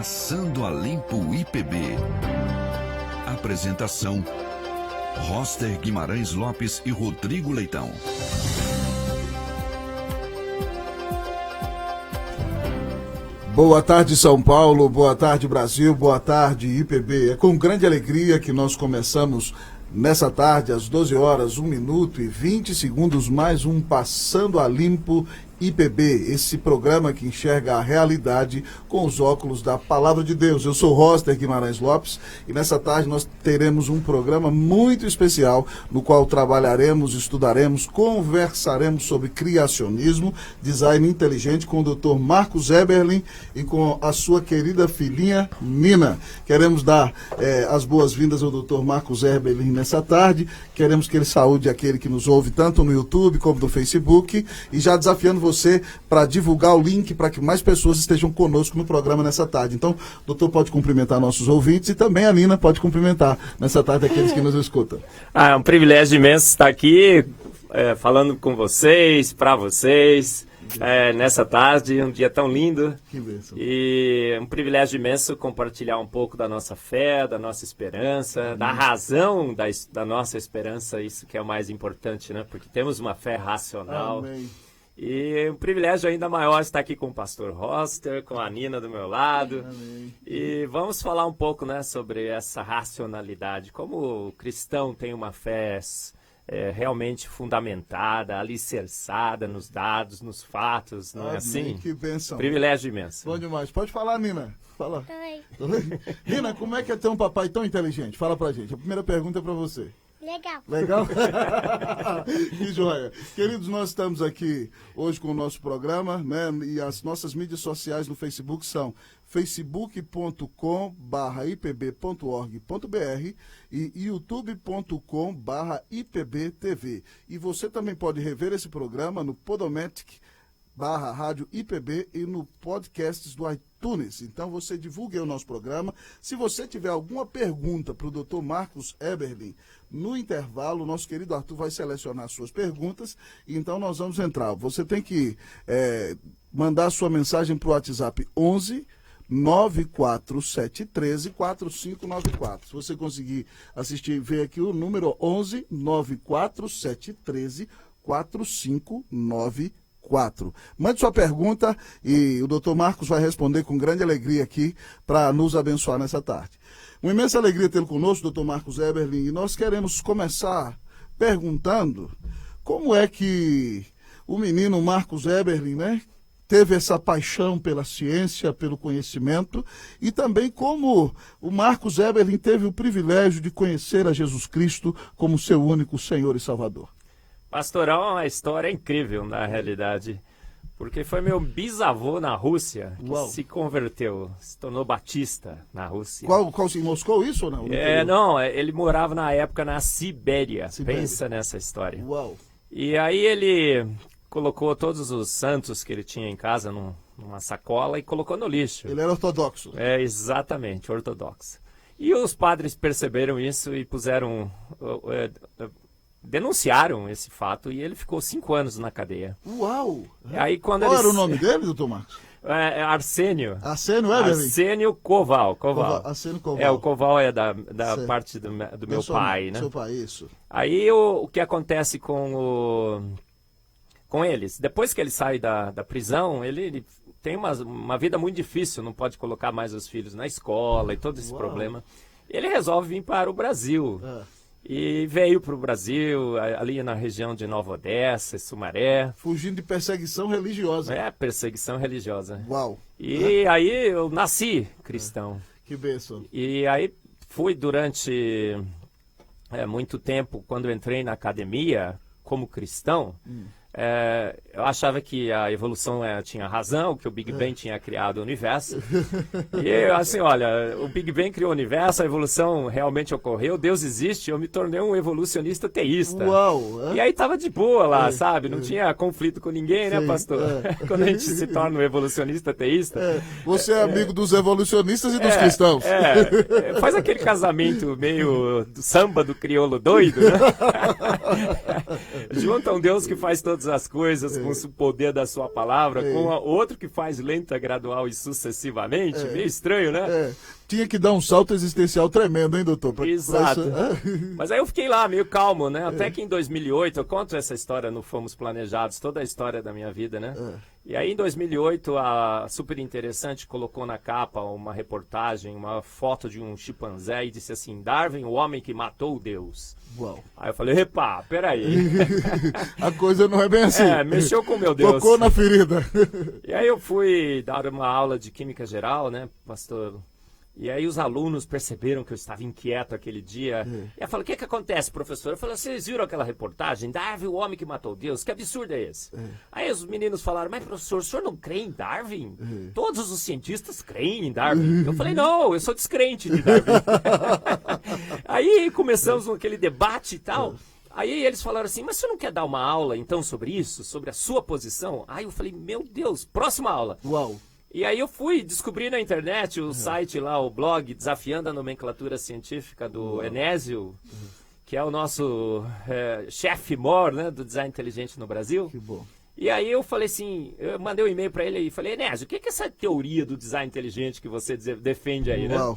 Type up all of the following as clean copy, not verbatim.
Passando a Limpo IPB. Apresentação: Roster Guimarães Lopes e Rodrigo Leitão. Boa tarde, São Paulo, boa tarde, Brasil, boa tarde, IPB. É com grande alegria que nós começamos nessa tarde, às 12 horas, 1 minuto e 20 segundos, mais um Passando a Limpo IPB, esse programa que enxerga a realidade com os óculos da Palavra de Deus. Eu sou Roster Guimarães Lopes e nessa tarde nós teremos um programa muito especial no qual trabalharemos, estudaremos, conversaremos sobre criacionismo, design inteligente com o Dr. Marcos Eberlin e com a sua querida filhinha Nina. Queremos dar as boas-vindas ao Dr. Marcos Eberlin nessa tarde, queremos que ele saúde aquele que nos ouve tanto no YouTube como no Facebook e já desafiando você para divulgar o link para que mais pessoas estejam conosco no programa nessa tarde. Então, o doutor pode cumprimentar nossos ouvintes e também a Nina pode cumprimentar nessa tarde aqueles que nos escutam. É um privilégio imenso estar aqui falando com vocês, para vocês, nessa tarde, um dia tão lindo. Que bênção. E é um privilégio imenso compartilhar um pouco da nossa fé, da nossa esperança, da razão da nossa esperança, isso que é o mais importante, né? Porque temos uma fé racional. Amém. E um privilégio ainda maior estar aqui com o pastor Roster, com a Nina do meu lado. Amém. E vamos falar um pouco, né, sobre essa racionalidade, como o cristão tem uma fé realmente fundamentada, alicerçada nos dados, nos fatos, não é assim? Que bênção. Privilégio imenso. Bom demais. Pode falar, Nina. Fala. Oi. Nina, como é que é ter um papai tão inteligente? Fala pra gente. A primeira pergunta é pra você. Legal. Legal? Que joia. Queridos, nós estamos aqui hoje com o nosso programa, né? E as nossas mídias sociais no Facebook são facebook.com/ipb.org.br e youtube.com/ipbtv. E você também pode rever esse programa no Podomatic/Rádio IPB e no podcasts do iTunes. Então você divulgue o nosso programa. Se você tiver alguma pergunta para o Dr. Marcos Eberlin, no intervalo, o nosso querido Arthur vai selecionar suas perguntas e então nós vamos entrar. Você tem que mandar sua mensagem para o WhatsApp 11 94713 4594. Se você conseguir assistir, ver aqui o número 11 94713 4594. Mande sua pergunta e o Dr. Marcos vai responder com grande alegria aqui para nos abençoar nessa tarde. Uma imensa alegria tê-lo conosco, Dr. Marcos Eberlin, e nós queremos começar perguntando como é que o menino Marcos Eberlin, né, teve essa paixão pela ciência, pelo conhecimento, e também como o Marcos Eberlin teve o privilégio de conhecer a Jesus Cristo como seu único Senhor e Salvador. Pastoral é uma história incrível, na realidade, porque foi meu bisavô na Rússia que se converteu, se tornou batista na Rússia. Qual em Moscou isso ou não? Não, ele morava na época na Sibéria. Pensa nessa história. Uau. E aí ele colocou todos os santos que ele tinha em casa numa sacola e colocou no lixo. Ele era ortodoxo. Exatamente, ortodoxo. E os padres perceberam isso e denunciaram esse fato e ele ficou 5 anos na cadeia. Uau! Aí, Qual era o nome dele, doutor Marcos? Arsênio. Arsênio Eberlin? Arsênio Koval. Arsênio Koval. O Koval é da parte do meu pai, né? Seu pai, isso. Aí o que acontece com eles? Depois que ele sai da prisão, ele tem uma vida muito difícil, não pode colocar mais os filhos na escola e todo esse problema. Ele resolve vir para o Brasil. E veio para o Brasil, ali na região de Nova Odessa, Sumaré. Fugindo de perseguição religiosa. Perseguição religiosa. Uau. E aí eu nasci cristão. Que bênção. E aí fui durante muito tempo, quando entrei na academia como cristão, eu achava que a evolução tinha razão, que o Big Bang tinha criado o universo. E assim, olha, o Big Bang criou o universo, a evolução realmente ocorreu, Deus existe, eu me tornei um evolucionista teísta. Uau! E aí tava de boa lá, sabe? Não tinha conflito com ninguém, né, pastor? Quando a gente se torna um evolucionista teísta. Você é amigo dos evolucionistas e dos cristãos. Faz aquele casamento meio do samba do crioulo doido, né? Junta um Deus que faz todas todas as coisas com o poder da sua palavra, com outro que faz lenta, gradual e sucessivamente. Meio estranho, né? Tinha que dar um salto existencial tremendo, hein, doutor? Exato. Mas aí eu fiquei lá, meio calmo, né? Até que em 2008, eu conto essa história no Fomos Planejados, toda a história da minha vida, né? E aí em 2008, a Super Interessante colocou na capa uma reportagem, uma foto de um chimpanzé e disse assim, Darwin, o homem que matou Deus. Uau. Aí eu falei, epa, peraí. A coisa não é bem assim. Mexeu com o meu Deus. Tocou na ferida. E aí eu fui dar uma aula de Química Geral, né, pastor? E aí os alunos perceberam que eu estava inquieto aquele dia. E eu falei, o que acontece, professor? Eu falei, vocês viram aquela reportagem? Darwin, o homem que matou Deus? Que absurdo é esse? Aí os meninos falaram, mas professor, o senhor não crê em Darwin? Todos os cientistas creem em Darwin. Eu falei, não, eu sou descrente de Darwin. Aí começamos aquele debate e tal. Aí eles falaram assim, mas você não quer dar uma aula então sobre isso? Sobre a sua posição? Aí eu falei, meu Deus, próxima aula. Uau. E aí eu fui descobrir na internet o site lá, o blog Desafiando a Nomenclatura Científica do Enésio, que é o nosso chefe mor, né, do design inteligente no Brasil. Que bom. E aí eu falei assim, eu mandei um e-mail para ele e falei, Enésio, o que é essa teoria do design inteligente que você defende aí, né? Uau,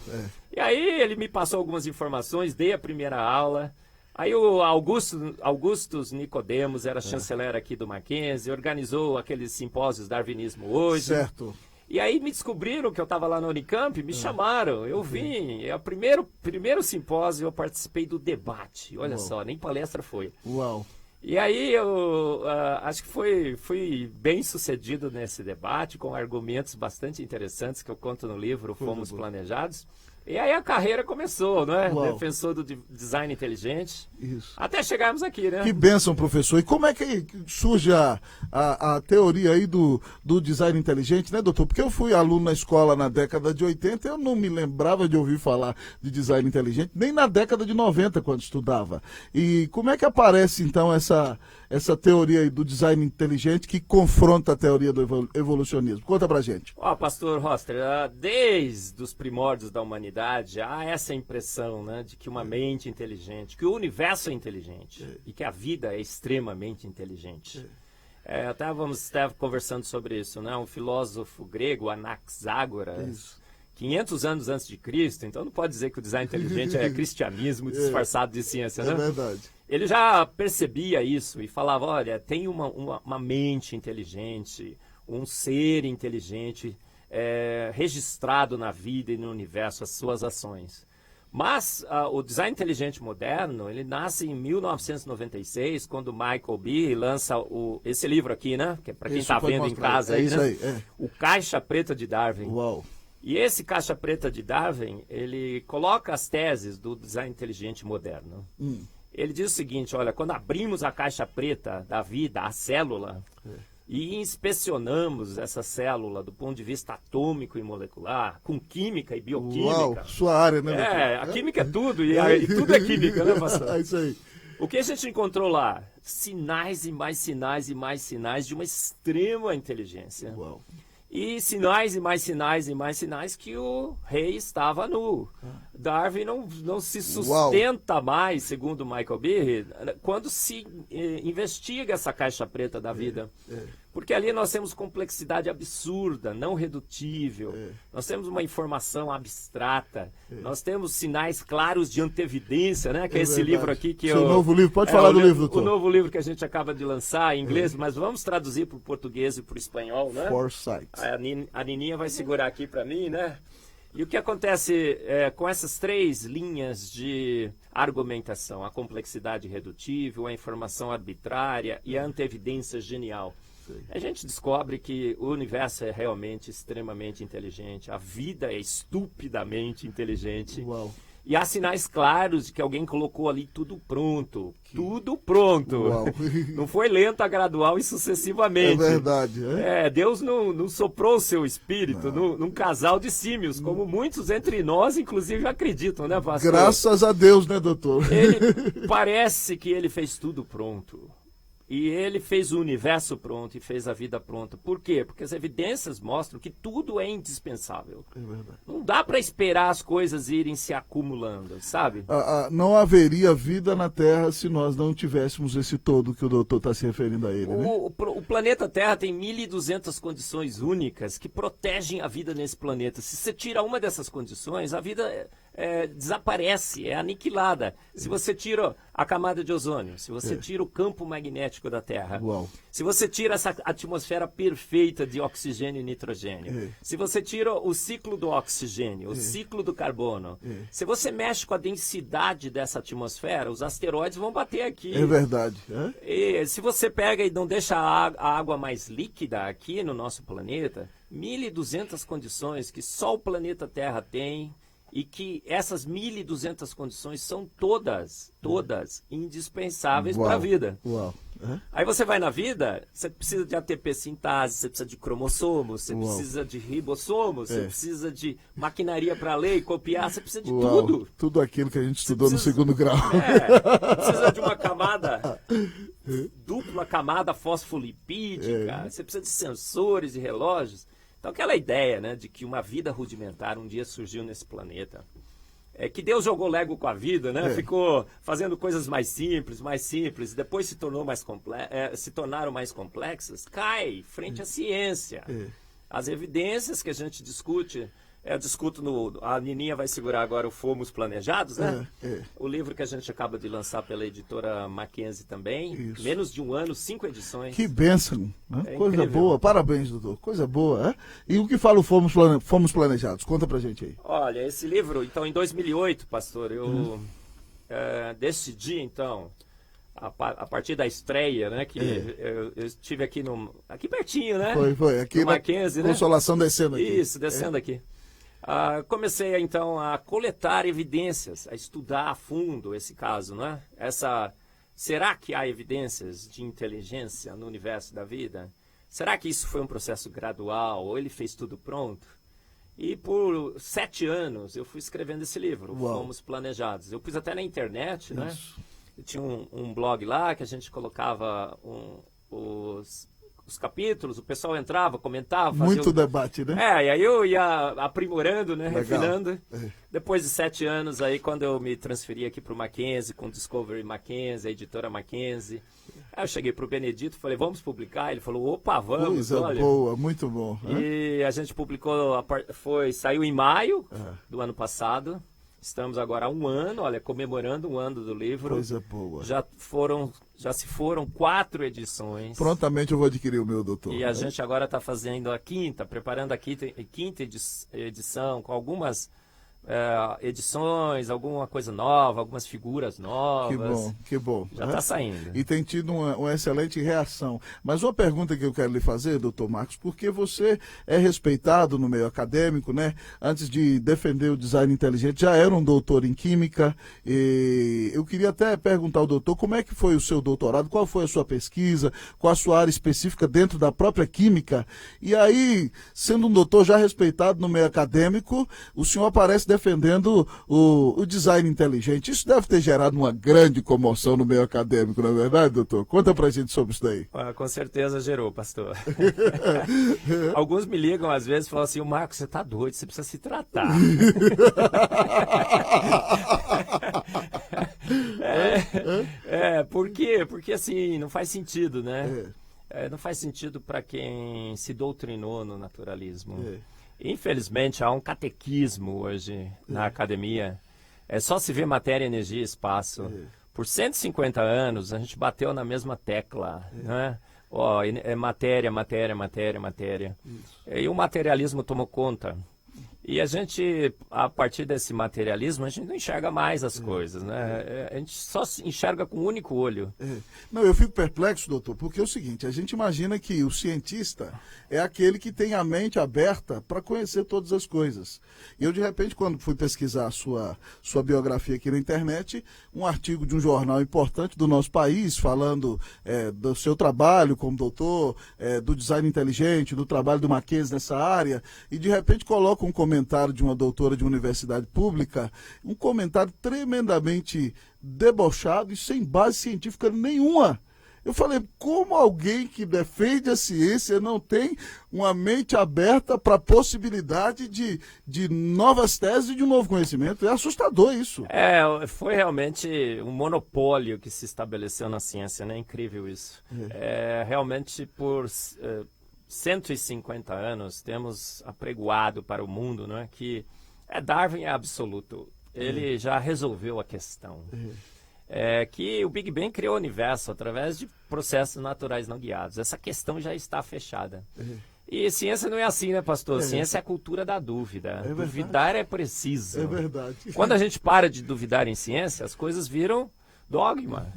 E aí ele me passou algumas informações, dei a primeira aula. Aí o Augustus Nicodemos era chanceler aqui do Mackenzie, organizou aqueles simpósios Darwinismo hoje. Certo. E aí me descobriram que eu estava lá na Unicamp, me chamaram, eu vim. É o primeiro simpósio, eu participei do debate. Olha só, nem palestra foi. Uau. E aí eu acho que fui bem sucedido nesse debate, com argumentos bastante interessantes que eu conto no livro Fomos Planejados. E aí a carreira começou, né? Uau. Defensor do design inteligente. Isso. Até chegarmos aqui, né? Que bênção, professor. E como é que surge a teoria aí do design inteligente, né, doutor? Porque eu fui aluno na escola na década de 80, eu não me lembrava de ouvir falar de design inteligente, nem na década de 90, quando estudava. E como é que aparece, então, essa teoria aí do design inteligente que confronta a teoria do evolucionismo? Conta pra gente. Pastor Roster, desde os primórdios da humanidade, há essa impressão, né, de que uma mente inteligente, que o universo é inteligente e que a vida é extremamente inteligente. Até estava conversando sobre isso, né? Um filósofo grego, Anaxágoras, 500 anos antes de Cristo, então não pode dizer que o design inteligente é cristianismo disfarçado de ciência, né? É verdade. Ele já percebia isso e falava, olha, tem uma mente inteligente, um ser inteligente, registrado na vida e no universo as suas ações. Mas o design inteligente moderno, ele nasce em 1996, quando Michael Behe lança esse livro aqui, né? Que é para quem está vendo em casa aí, né? O Caixa Preta de Darwin. Uau. E esse Caixa Preta de Darwin, ele coloca as teses do design inteligente moderno. Ele diz o seguinte, olha, quando abrimos a caixa preta da vida, a célula, e inspecionamos essa célula do ponto de vista atômico e molecular, com química e bioquímica. Uau, sua área, né? A química é tudo, e tudo é química, né, pastor? É isso aí. O que a gente encontrou lá? Sinais e mais sinais e mais sinais de uma extrema inteligência. Uau. E sinais e mais sinais e mais sinais que o rei estava nu. Darwin não se sustenta mais, segundo Michael Behe, quando se investiga essa caixa preta da vida. Porque ali nós temos complexidade absurda, não redutível. Nós temos uma informação abstrata. Nós temos sinais claros de antevidência, né? Que é esse livro aqui que Seu novo livro, pode falar do livro, doutor. O novo livro que a gente acaba de lançar em inglês, mas vamos traduzir para o português e para o espanhol, né? Foresight. A Nininha vai segurar aqui para mim, né? E o que acontece com essas três linhas de argumentação? A complexidade irredutível, a informação arbitrária e a antevidência genial. A gente descobre que o universo é realmente extremamente inteligente, a vida é estupidamente inteligente. Uau. E há sinais claros de que alguém colocou ali tudo pronto. Tudo pronto. Uau. Não foi lenta, gradual e sucessivamente. É verdade. Deus não soprou o seu espírito num casal de símios, como muitos entre nós, inclusive, acreditam, né, pastor? Graças a Deus, né, doutor? Ele parece que ele fez tudo pronto. E ele fez o universo pronto e fez a vida pronta. Por quê? Porque as evidências mostram que tudo é indispensável. É verdade. Não dá para esperar as coisas irem se acumulando, sabe? Não haveria vida na Terra se nós não tivéssemos esse todo que o doutor está se referindo a ele, né? O planeta Terra tem 1.200 condições únicas que protegem a vida nesse planeta. Se você tira uma dessas condições, a vida desaparece, é aniquilada. Se você tira a camada de ozônio, se você tira o campo magnético da Terra, Uau. se você tira essa atmosfera perfeita de oxigênio e nitrogênio, se você tira o ciclo do oxigênio, o ciclo do carbono, se você mexe com a densidade dessa atmosfera, os asteroides vão bater aqui. É verdade. E se você pega e não deixa a água mais líquida aqui no nosso planeta, 1.200 condições que só o planeta Terra tem, e que essas 1.200 condições são todas indispensáveis para a vida. Uau. Aí você vai na vida, você precisa de ATP sintase, você precisa de cromossomos, você precisa de ribossomos, você precisa de maquinaria para ler e copiar, você precisa de tudo. Tudo aquilo que a gente estudou no segundo grau. Precisa de uma camada, dupla camada fosfolipídica, você precisa de sensores e relógios. Então aquela ideia, né, de que uma vida rudimentar um dia surgiu nesse planeta, que Deus jogou Lego com a vida, né? Ficou fazendo coisas mais simples, depois se tornaram mais complexas, cai frente à ciência. As evidências que a gente discute, eu discuto a Nininha vai segurar agora o Fomos Planejados, né? O livro que a gente acaba de lançar pela editora Mackenzie também. Isso. Menos de um ano, 5 edições. Que bênção, né? Coisa incrível. boa, parabéns, doutor, coisa boa. E o que fala o Fomos Planejados? Conta pra gente aí. Olha, esse livro, então, em 2008, pastor, eu decidi, então, a partir da estreia, né, que eu estive aqui aqui pertinho, né? Foi, aqui no na Mackenzie, né? Consolação descendo aqui. Isso, descendo aqui. Comecei, então, a coletar evidências, a estudar a fundo esse caso, né? Será que há evidências de inteligência no universo da vida? Será que isso foi um processo gradual, ou ele fez tudo pronto? E por 7 anos eu fui escrevendo esse livro, Fomos Planejados. Eu pus até na internet, né? Eu tinha um blog lá que a gente colocava os capítulos, o pessoal entrava, comentava. Muito debate, né? E aí eu ia aprimorando, né? Legal. Refinando. Depois de 7 anos, aí quando eu me transferi aqui para o Mackenzie, com Discovery Mackenzie, a editora Mackenzie, aí eu cheguei para o Benedito, falei, vamos publicar? Ele falou, opa, vamos, Coisa olha. boa, muito bom. E a gente publicou, saiu em maio do ano passado. Estamos agora há 1 ano, olha, comemorando 1 ano do livro. Coisa boa. Já se foram 4 edições. Prontamente eu vou adquirir o meu, doutor. E a gente agora está fazendo preparando a quinta edição, com algumas edições, alguma coisa nova, algumas figuras novas. Que bom. Já está saindo. E tem tido uma excelente reação. Mas uma pergunta que eu quero lhe fazer, doutor Marcos, porque você é respeitado no meio acadêmico, né? Antes de defender o design inteligente, já era um doutor em química. E eu queria até perguntar ao doutor como é que foi o seu doutorado, qual foi a sua pesquisa, qual a sua área específica dentro da própria química. E aí, sendo um doutor já respeitado no meio acadêmico, o senhor aparece defendendo o design inteligente. Isso deve ter gerado uma grande comoção no meio acadêmico, não é verdade, doutor? Conta pra gente sobre isso daí. Com certeza gerou, pastor. Alguns me ligam às vezes e falam assim, Marcos, você tá doido, você precisa se tratar. Por quê? Porque assim, não faz sentido, né? Não faz sentido para quem se doutrinou no naturalismo. Infelizmente, há um catequismo hoje na academia. É só se ver matéria, energia e espaço. Por 150 anos, a gente bateu na mesma tecla, né? Matéria, matéria, matéria, matéria. E o materialismo tomou conta. E a gente, a partir desse materialismo, a gente não enxerga mais as coisas, né? A gente só enxerga com um único olho. Não, eu fico perplexo, doutor, porque é o seguinte, a gente imagina que o cientista é aquele que tem a mente aberta para conhecer todas as coisas. E eu, de repente, quando fui pesquisar a sua biografia aqui na internet, um artigo de um jornal importante do nosso país, falando do seu trabalho como doutor, do design inteligente, do trabalho do Mackenzie nessa área, e de repente coloca um comentário de uma doutora de uma universidade pública, um comentário tremendamente debochado e sem base científica nenhuma. Eu falei, como alguém que defende a ciência não tem uma mente aberta para a possibilidade de novas teses e de um novo conhecimento? É assustador isso. Foi realmente um monopólio que se estabeleceu na ciência, né? Incrível isso. Realmente, por 150 anos, temos apregoado para o mundo, né, que Darwin é absoluto. Ele já resolveu a questão. Que o Big Bang criou o universo através de processos naturais não guiados. Essa questão já está fechada. E ciência não é assim, né, pastor? Ciência é a cultura da dúvida. Duvidar é preciso. É verdade. Quando a gente para de duvidar em ciência, as coisas viram dogma,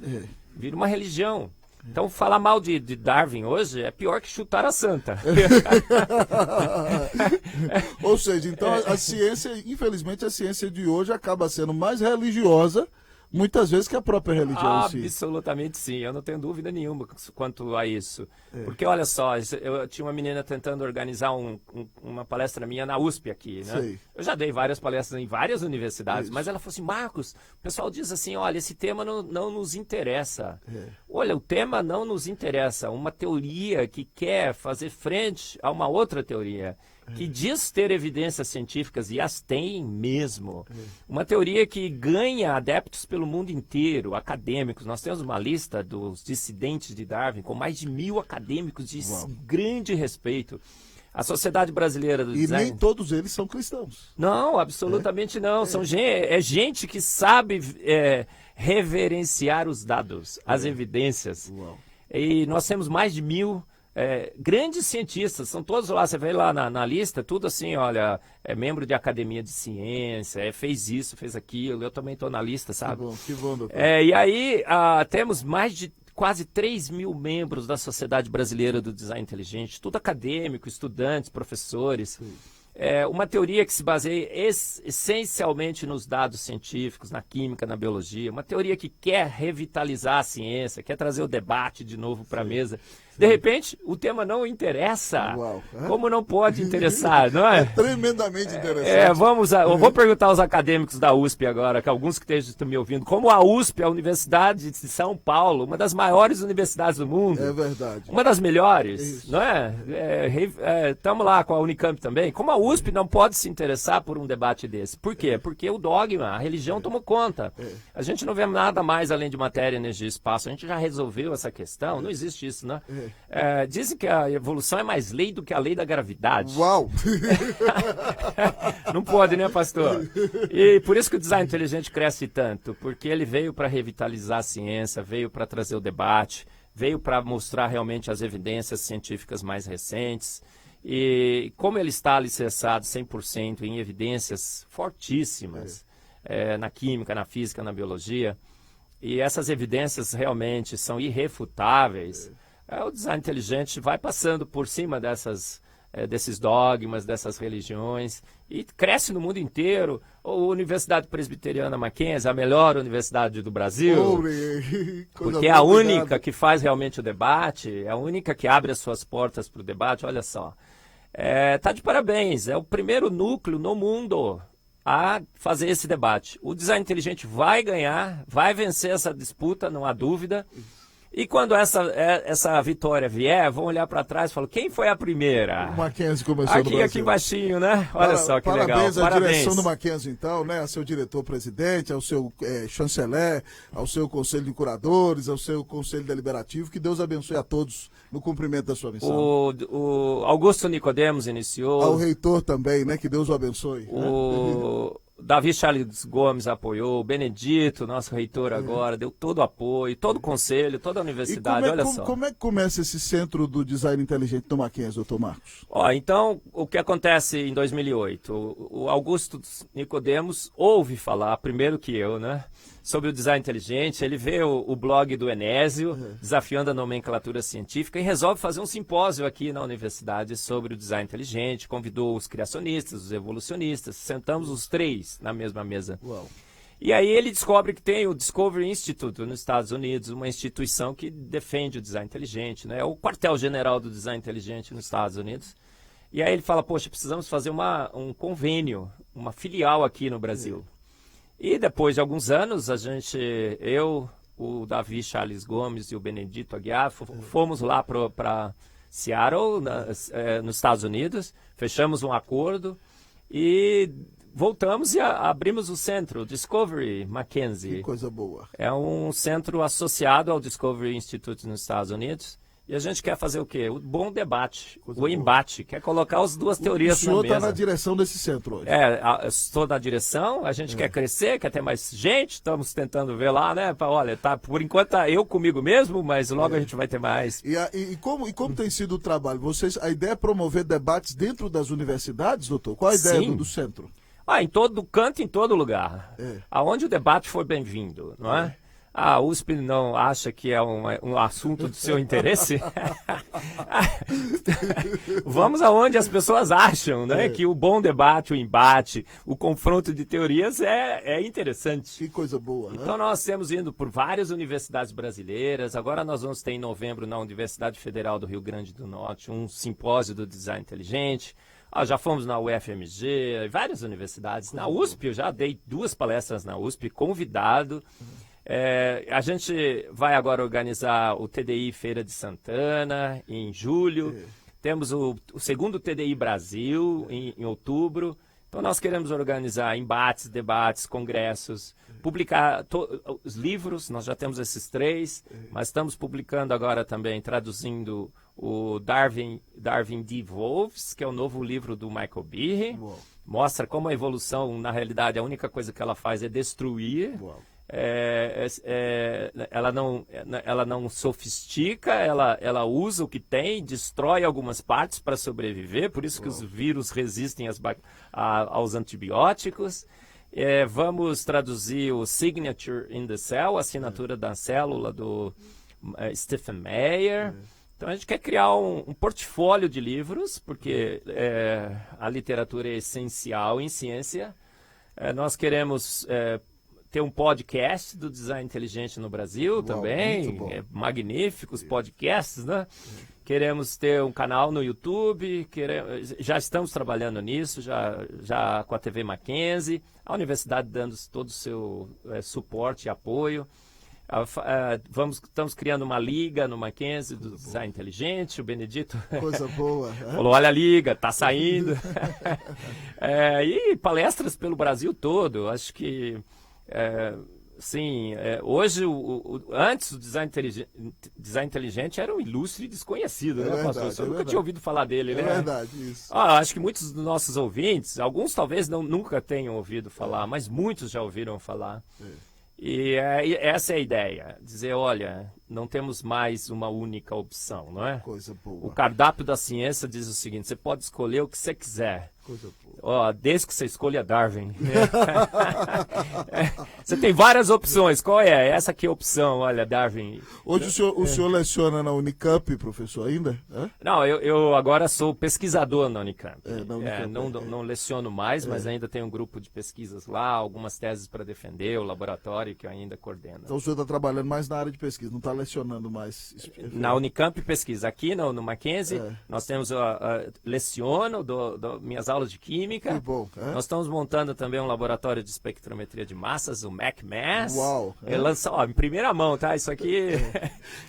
viram uma religião. Então, falar mal de Darwin hoje é pior que chutar a santa. Ou seja, então a ciência, infelizmente, a ciência de hoje acaba sendo mais religiosa, muitas vezes, que a própria religião em si. Absolutamente sim, eu não tenho dúvida nenhuma quanto a isso. Porque olha só, eu tinha uma menina tentando organizar uma palestra minha na USP aqui, né? Sei. Eu já dei várias palestras em várias universidades, mas ela falou assim, Marcos, o pessoal diz assim, olha, esse tema não nos interessa. Olha, o tema não nos interessa. Uma teoria que quer fazer frente a uma outra teoria, que diz ter evidências científicas, e as tem mesmo. Uma teoria que ganha adeptos pelo mundo inteiro, acadêmicos. Nós temos uma lista dos dissidentes de Darwin, com mais de 1000 acadêmicos de grande respeito. A Sociedade Brasileira do E Design... nem todos eles são cristãos. Não, absolutamente não. É gente que sabe reverenciar os dados, as evidências. E nós temos mais de 1000 grandes cientistas, são todos lá, você vê lá na lista, tudo assim, olha, é membro de academia de ciência, fez isso, fez aquilo, eu também estou na lista, sabe? Que bom, doutor. E aí temos mais de quase 3.000 membros da Sociedade Brasileira do Design Inteligente, tudo acadêmico, estudantes, professores. Uma teoria que se baseia essencialmente nos dados científicos, na química, na biologia. Uma teoria que quer revitalizar a ciência, quer trazer o debate de novo para a mesa. De repente, o tema não interessa. Como não pode interessar, não é? É tremendamente interessante. Eu vou perguntar aos acadêmicos da USP agora, que alguns que estão me ouvindo, como a USP, a Universidade de São Paulo, uma das maiores universidades do mundo. É verdade. Uma das melhores, não é? Estamos lá com a Unicamp também. Como a USP não pode se interessar por um debate desse? Por quê? Porque o dogma, a religião tomou conta. A gente não vê nada mais além de matéria, energia e espaço. A gente já resolveu essa questão. Não existe isso, né? Dizem que a evolução é mais lei do que a lei da gravidade. Uau! Não pode, né, pastor? E por isso que o design inteligente cresce tanto, porque ele veio para revitalizar a ciência, veio para trazer o debate, veio para mostrar realmente as evidências científicas mais recentes. E como ele está alicerçado 100% em evidências fortíssimas na química, na física, na biologia, e essas evidências realmente são irrefutáveis, o design inteligente vai passando por cima desses dogmas, dessas religiões, e cresce no mundo inteiro. A Universidade Presbiteriana Mackenzie, a melhor universidade do Brasil, porque é a única que faz realmente o debate, é a única que abre as suas portas para o debate. Olha só, tá de parabéns, é o primeiro núcleo no mundo a fazer esse debate. O design inteligente vai ganhar, vai vencer essa disputa, não há dúvida. E quando essa vitória vier, vão olhar para trás e falar, quem foi a primeira? O Mackenzie começou no Brasil. Aqui baixinho, né? Olha só que legal. Parabéns à direção do Mackenzie, então, né? Ao seu diretor-presidente, ao seu chanceler, ao seu conselho de curadores, ao seu conselho deliberativo. Que Deus abençoe a todos no cumprimento da sua missão. O Augusto Nicodemos iniciou. Ao reitor também, né? Que Deus o abençoe. O Davi Charles Gomes apoiou, o Benedito, nosso reitor agora, deu todo o apoio, todo o conselho, toda a universidade, olha só. Como é que começa esse centro do design inteligente do Mackenzie, doutor Marcos? Então, o que acontece em 2008? O Augusto Nicodemos ouve falar, primeiro que eu, né? Sobre o design inteligente, ele vê o blog do Enésio, desafiando a nomenclatura científica, e resolve fazer um simpósio aqui na universidade sobre o design inteligente, convidou os criacionistas, os evolucionistas, sentamos os três na mesma mesa. Uau. E aí ele descobre que tem o Discovery Institute nos Estados Unidos, uma instituição que defende o design inteligente, né? É o quartel-general do design inteligente nos Estados Unidos. E aí ele fala, poxa, precisamos fazer um convênio, uma filial aqui no Brasil. E depois de alguns anos, eu, o Davi Charles Gomes e o Benedito Aguiar, fomos lá para Seattle, nos Estados Unidos, fechamos um acordo e voltamos e abrimos o centro, Discovery Mackenzie. Que coisa boa. É um centro associado ao Discovery Institute nos Estados Unidos. E a gente quer fazer o quê? O bom debate, o embate, quer colocar as duas teorias na mesa. O senhor está na direção desse centro hoje. Estou na direção, a gente quer crescer, quer ter mais gente, estamos tentando ver lá, né? Olha, por enquanto tá eu comigo mesmo, mas logo a gente vai ter mais. E como tem sido o trabalho? A ideia é promover debates dentro das universidades, doutor? Qual a ideia do centro? Em todo canto, em todo lugar. Aonde o debate for bem-vindo, não é? A USP não acha que é um assunto do seu interesse? Vamos aonde as pessoas acham, né? Que o bom debate, o embate, o confronto de teorias é interessante. Que coisa boa, né? Então nós temos indo por várias universidades brasileiras. Agora nós vamos ter em novembro na Universidade Federal do Rio Grande do Norte um simpósio do design inteligente. Já fomos na UFMG, várias universidades. Na USP, eu já dei 2 palestras na USP, convidado. A gente vai agora organizar o TDI Feira de Santana, em julho. Temos o segundo TDI Brasil, em outubro. Então, nós queremos organizar embates, debates, congressos, publicar os livros, nós já temos esses 3, mas estamos publicando agora também, traduzindo o Darwin Devolves, que é o novo livro do Michael Behe. Mostra como a evolução, na realidade, a única coisa que ela faz é destruir. Ela não sofistica, ela usa o que tem, destrói algumas partes para sobreviver, por isso que os vírus resistem aos antibióticos. Vamos traduzir o Signature in the Cell, a assinatura da célula do Stephen Meyer. Então a gente quer criar um portfólio de livros, porque a literatura é essencial em ciência. Nós queremos ter um podcast do design inteligente no Brasil também, magníficos podcasts, né? Queremos ter um canal no YouTube, já estamos trabalhando nisso, já com a TV Mackenzie, a universidade dando todo o seu suporte e apoio. Estamos criando uma liga no Mackenzie do design inteligente, o Benedito coisa boa, falou, olha a liga, tá saindo. E palestras pelo Brasil todo, acho que hoje, antes o design inteligente era um ilustre desconhecido, né, pastor? Você nunca tinha ouvido falar dele, né? É verdade, isso. Acho que muitos dos nossos ouvintes, alguns talvez nunca tenham ouvido falar, mas muitos já ouviram falar. E essa é a ideia, dizer, olha, não temos mais uma única opção, não é? Coisa boa. O cardápio da ciência diz o seguinte, você pode escolher o que você quiser. Coisa boa. Desde que você escolha Darwin. Você tem várias opções, qual é? Essa aqui é a opção, olha, Darwin. Hoje o senhor leciona na Unicamp, professor, ainda? Não, eu agora sou pesquisador na Unicamp. Não leciono mais, mas ainda tenho um grupo de pesquisas lá, algumas teses para defender, o laboratório que eu ainda coordeno. Então o senhor está trabalhando mais na área de pesquisa, não está lecionando mais? Na Unicamp pesquisa. Aqui no Mackenzie, nós temos, leciono, minhas aulas de química. Que bom. Nós estamos montando também um laboratório de espectrometria de massas, o MacMass. Uau. Lança, em primeira mão, tá? Isso aqui...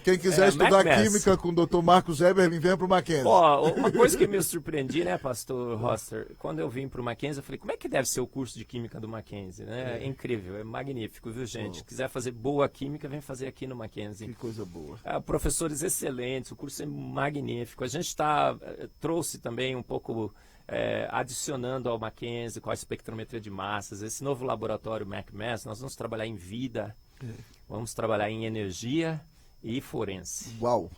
Quem quiser estudar química com o Dr. Marcos Eberlin, venha para o Mackenzie. Uma coisa que me surpreendi, né, pastor Roster? Quando eu vim para o Mackenzie, eu falei, como é que deve ser o curso de química do Mackenzie? Né? É incrível, é magnífico, viu, gente? Se quiser fazer boa química, vem fazer aqui no Mackenzie. Que coisa boa. Professores excelentes, o curso é magnífico. A gente trouxe também um pouco... adicionando ao Mackenzie com a espectrometria de massas, esse novo laboratório MacMass, nós vamos trabalhar em vida, vamos trabalhar em energia e forense. Uau!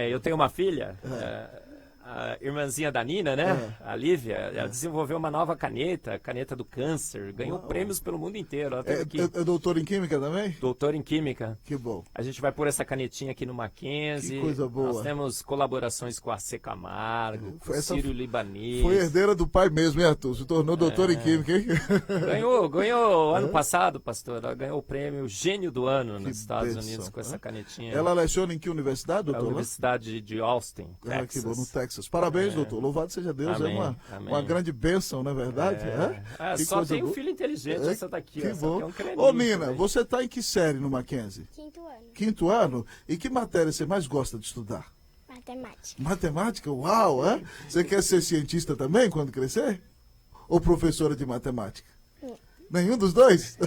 Eu tenho uma filha, a irmãzinha da Nina, né? A Lívia, ela desenvolveu uma nova caneta do câncer, ganhou prêmios pelo mundo inteiro. Ela teve aqui. É doutor em química também? Doutor em química. Que bom. A gente vai pôr essa canetinha aqui no Mackenzie. Que coisa boa. Nós temos colaborações com a C. Camargo, com o Sírio Libanês. Foi herdeira do pai mesmo, hein, Arthur? Se tornou doutor em química, hein? Ganhou ano passado, pastor. Ela ganhou o prêmio Gênio do Ano nos Estados Unidos com essa canetinha. Ela leciona em que universidade, doutor? A Universidade de Austin, Texas. Que bom, no Texas. Texas. Parabéns, doutor. Louvado seja Deus. Amém, é uma grande bênção, não é verdade? Que só coisa tem um boa. filho inteligente, essa daqui. Que Essa bom. aqui é um creminho Ô, Nina, também. você está em que série no Mackenzie? 5º ano. 5º ano? E que matéria você mais gosta de estudar? Matemática. Matemática? Uau, é? Você quer ser cientista também quando crescer? Ou professora de matemática? Nenhum dos dois?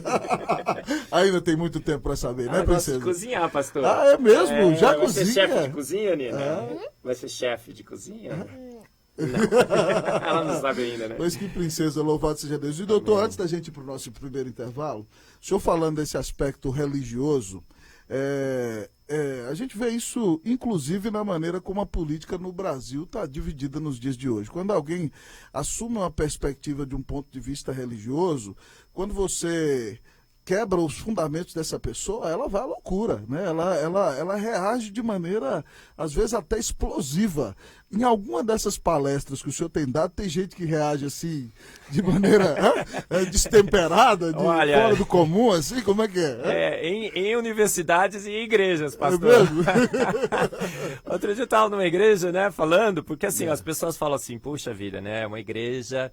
Ainda tem muito tempo para saber, né, Ela gosta princesa? de cozinhar, pastor. Ah, é mesmo? Já vai ser cozinha? chefe de cozinha, Nina? Vai ser chefe de cozinha? Não. Ela não sabe ainda, né? Pois que princesa, louvado seja Deus. E doutor, antes da gente ir para o nosso primeiro intervalo, o senhor falando desse aspecto religioso, a gente vê isso, inclusive, na maneira como a política no Brasil está dividida nos dias de hoje. Quando alguém assume uma perspectiva de um ponto de vista religioso, quando você quebra os fundamentos dessa pessoa, ela vai à loucura, né? Ela reage de maneira, às vezes, até explosiva. Em alguma dessas palestras que o senhor tem dado, tem gente que reage assim, de maneira destemperada, Olha, fora do comum, assim, como é que é? Em universidades e em igrejas, pastor. É mesmo? Outro dia eu estava numa igreja, né, falando, porque assim, as pessoas falam assim, puxa vida, né, uma igreja...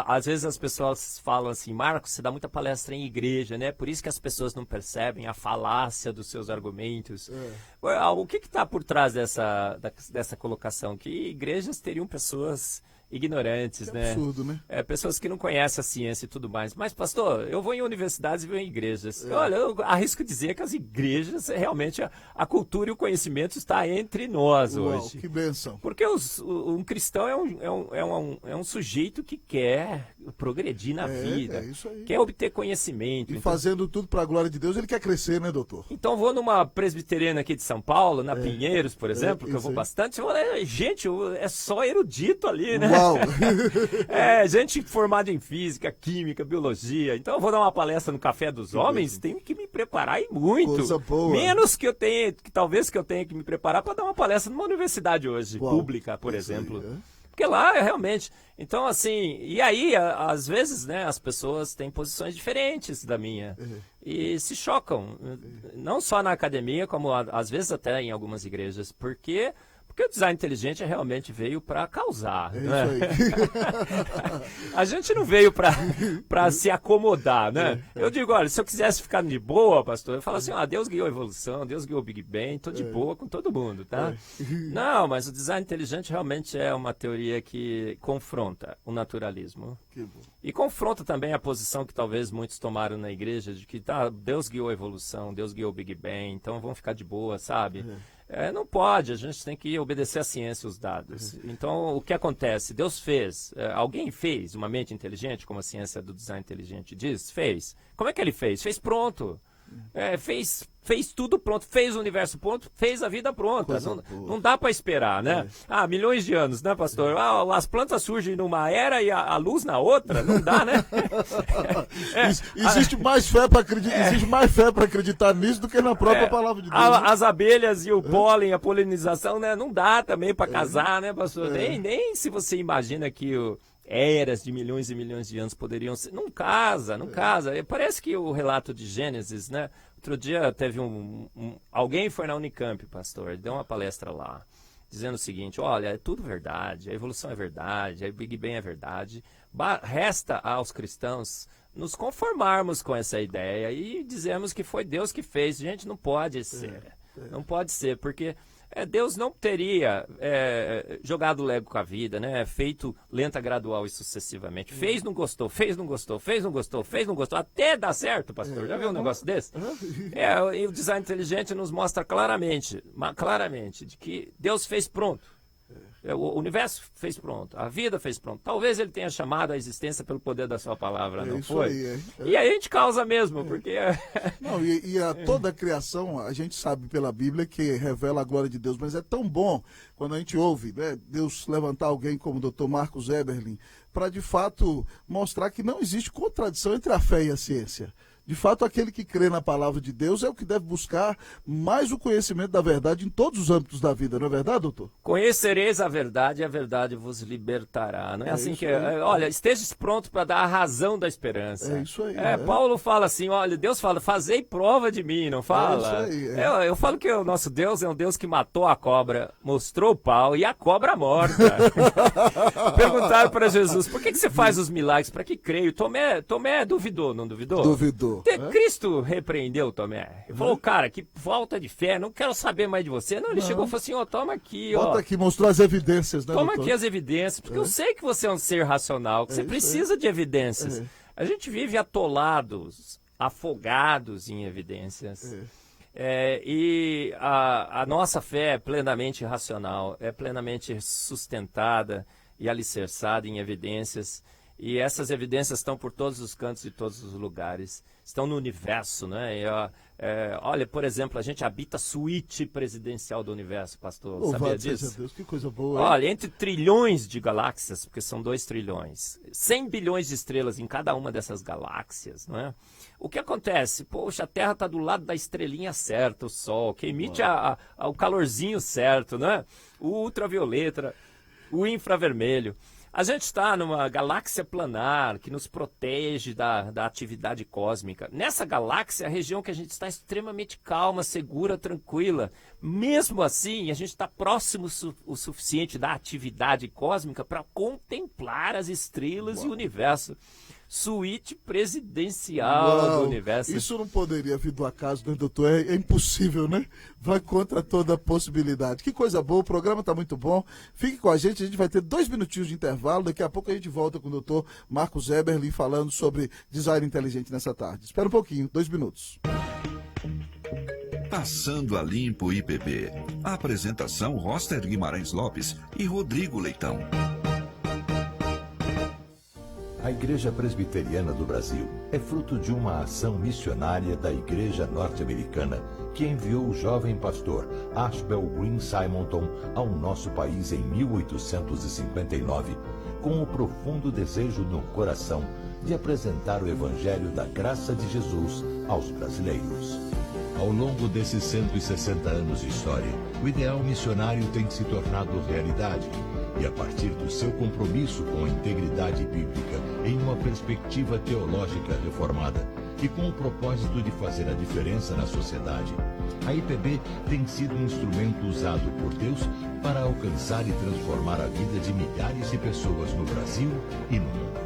às vezes as pessoas falam assim, Marcos, você dá muita palestra em igreja, né? Por isso que as pessoas não percebem a falácia dos seus argumentos. O que está por trás dessa colocação? Que igrejas teriam pessoas ignorantes, Que né? absurdo, né? Pessoas que não conhecem a ciência e tudo mais. Mas, pastor, eu vou em universidades e vou em igrejas. Olha, eu arrisco dizer que as igrejas, realmente, a cultura e o conhecimento está entre nós Uau, hoje. que bênção. Porque um cristão é um sujeito que quer progredir na vida, é isso aí. quer obter conhecimento. E Então, fazendo tudo para a glória de Deus, ele quer crescer, né, doutor? então vou numa presbiteriana aqui de São Paulo, na Pinheiros, por exemplo, que eu isso vou aí. bastante. Gente, é só erudito ali, né? Uau! Gente formada em física, química, biologia. Então eu vou dar uma palestra no Café dos Homens, tenho que me preparar e muito. Coisa boa. Menos que talvez que eu tenha que me preparar para dar uma palestra numa universidade hoje, Uau. pública, por Isso aí, exemplo. Porque lá, realmente... Então, assim... E aí, às vezes, né, as pessoas têm posições diferentes da minha. E se chocam. Não só na academia, como às vezes até em algumas igrejas. Porque o design inteligente realmente veio para causar. É né? isso aí. A gente não veio para se acomodar, né? Eu digo, olha, se eu quisesse ficar de boa, pastor, eu falo assim, Deus guiou a evolução, Deus guiou o Big Bang, tô de boa com todo mundo, tá? Não, mas o design inteligente realmente é uma teoria que confronta o naturalismo. Que bom. E confronta também a posição que talvez muitos tomaram na igreja, de que Deus guiou a evolução, Deus guiou o Big Bang, então vamos ficar de boa, sabe? Não pode, a gente tem que obedecer à ciência e os dados. Então, o que acontece? Deus fez, alguém fez uma mente inteligente, como a ciência do design inteligente diz? Fez. Como é que ele fez? Fez pronto. Fez tudo pronto, fez o universo pronto, fez a vida pronta. Não dá para esperar, né? Milhões de anos, né, pastor? As plantas surgem numa era e a luz na outra, não dá, né? Existe mais fé para acreditar nisso do que na própria palavra de Deus. Né? As abelhas e o pólen, a polinização, né? Não dá também para casar, né, pastor? Nem se você imagina que eras de milhões e milhões de anos poderiam ser. Não casa. Parece que o relato de Gênesis, né? Outro dia teve alguém foi na Unicamp, pastor, deu uma palestra lá, dizendo o seguinte, olha, é tudo verdade, a evolução é verdade, a Big Bang é verdade, resta aos cristãos nos conformarmos com essa ideia e dizermos que foi Deus que fez. Gente, não pode ser, não pode ser, porque... Deus não teria jogado Lego com a vida, né? Feito lenta, gradual e sucessivamente. Fez, não gostou, até dar certo, pastor. Já viu um negócio desse? E o design inteligente nos mostra claramente, de que Deus fez pronto. O universo fez pronto, a vida fez pronto. Talvez ele tenha chamado a existência pelo poder da sua palavra, não foi? E aí a gente causa mesmo, porque... Não, toda a criação, a gente sabe pela Bíblia que revela a glória de Deus, mas é tão bom quando a gente ouve, né, Deus levantar alguém como o Dr. Marcos Eberlin, para de fato mostrar que não existe contradição entre a fé e a ciência. De fato, aquele que crê na palavra de Deus é o que deve buscar mais o conhecimento da verdade em todos os âmbitos da vida, não é verdade, doutor? Conhecereis a verdade e a verdade vos libertará. Não é assim que... Olha, estejas pronto para dar a razão da esperança. É isso aí. Paulo fala assim, olha, Deus fala, fazei prova de mim, não fala? É isso aí. Eu falo que o nosso Deus é um Deus que matou a cobra, mostrou o pau e a cobra morta. Perguntaram para Jesus, por que você faz os milagres? Para que creio? Tomé duvidou, não duvidou? Duvidou. Cristo repreendeu Tomé. Ele falou, cara, que falta de fé, não quero saber mais de você. Não, ele chegou e falou assim, toma aqui, Bota aqui, mostrou as evidências, né, toma doutor? aqui as evidências, porque eu sei que você é um ser racional, que você precisa de evidências. A gente vive atolados, afogados em evidências. E a nossa fé é plenamente racional, é plenamente sustentada e alicerçada em evidências. E essas evidências estão por todos os cantos e todos os lugares. Estão no universo, né? Olha, por exemplo, a gente habita a suíte presidencial do universo, pastor. Sabia disso? Seja Deus, que coisa boa. Olha, entre trilhões de galáxias, porque são 2 trilhões, 100 bilhões de estrelas em cada uma dessas galáxias, não é? O que acontece? Poxa, a Terra está do lado da estrelinha certa, o Sol, que emite o calorzinho certo, né? O ultravioleta, o infravermelho. A gente está numa galáxia planar que nos protege da atividade cósmica. Nessa galáxia, a região que a gente está é extremamente calma, segura, tranquila. Mesmo assim, a gente está próximo o suficiente da atividade cósmica para contemplar as estrelas e o universo. Suíte presidencial do universo. Isso não poderia vir do acaso, né, doutor? É impossível, né? Vai contra toda a possibilidade. Que coisa boa, o programa está muito bom. Fique com a gente vai ter 2 minutinhos de intervalo. Daqui a pouco a gente volta com o doutor Marcos Eberlin falando sobre design inteligente nessa tarde. Espera um pouquinho, 2 minutos. Passando a Limpo IPB. A apresentação Roster Guimarães Lopes e Rodrigo Leitão. A Igreja Presbiteriana do Brasil é fruto de uma ação missionária da Igreja Norte-Americana que enviou o jovem pastor Ashbel Green Simonton ao nosso país em 1859, com o profundo desejo no coração de apresentar o Evangelho da graça de Jesus aos brasileiros. Ao longo desses 160 anos de história, o ideal missionário tem se tornado realidade. E a partir do seu compromisso com a integridade bíblica em uma perspectiva teológica reformada e com o propósito de fazer a diferença na sociedade, a IPB tem sido um instrumento usado por Deus para alcançar e transformar a vida de milhares de pessoas no Brasil e no mundo.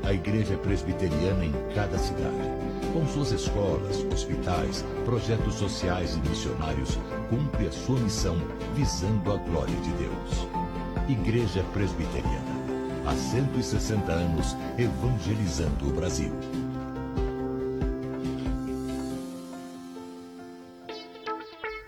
A Igreja é presbiteriana em cada cidade, com suas escolas, hospitais, projetos sociais e missionários, cumpre a sua missão visando a glória de Deus. Igreja Presbiteriana, há 160 anos evangelizando o Brasil.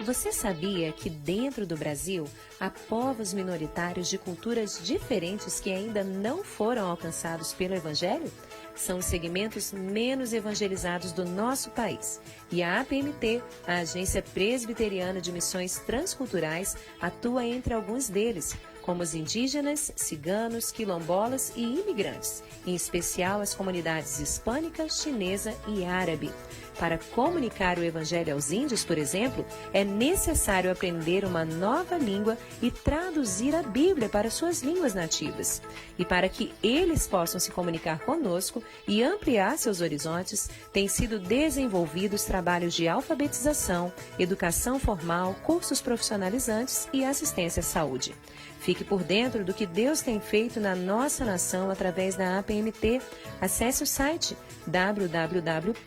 Você sabia que dentro do Brasil há povos minoritários de culturas diferentes que ainda não foram alcançados pelo Evangelho? São os segmentos menos evangelizados do nosso país. E a APMT, a Agência Presbiteriana de Missões Transculturais, atua entre alguns deles, como os indígenas, ciganos, quilombolas e imigrantes, em especial as comunidades hispânica, chinesa e árabe. Para comunicar o Evangelho aos índios, por exemplo, é necessário aprender uma nova língua e traduzir a Bíblia para suas línguas nativas. E para que eles possam se comunicar conosco e ampliar seus horizontes, têm sido desenvolvidos trabalhos de alfabetização, educação formal, cursos profissionalizantes e assistência à saúde. Fique por dentro do que Deus tem feito na nossa nação através da APMT. Acesse o site www.apmt.org.br.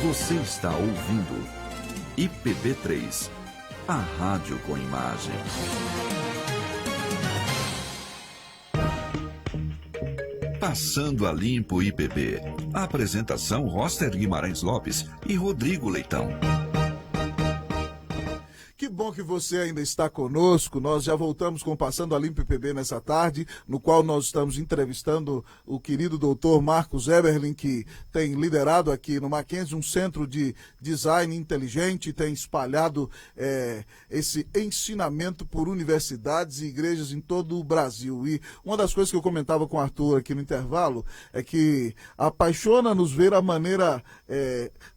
Você está ouvindo IPB3, a rádio com imagem. Passando a Limpo IPB. A apresentação Roster Guimarães Lopes e Rodrigo Leitão. Que bom que que você ainda está conosco. Nós já voltamos com Passando a Limpo IPB nessa tarde, no qual nós estamos entrevistando o querido doutor Marcos Eberlin, que tem liderado aqui no Mackenzie um centro de design inteligente, tem espalhado esse ensinamento por universidades e igrejas em todo o Brasil. E uma das coisas que eu comentava com o Arthur aqui no intervalo é que apaixona-nos ver a maneira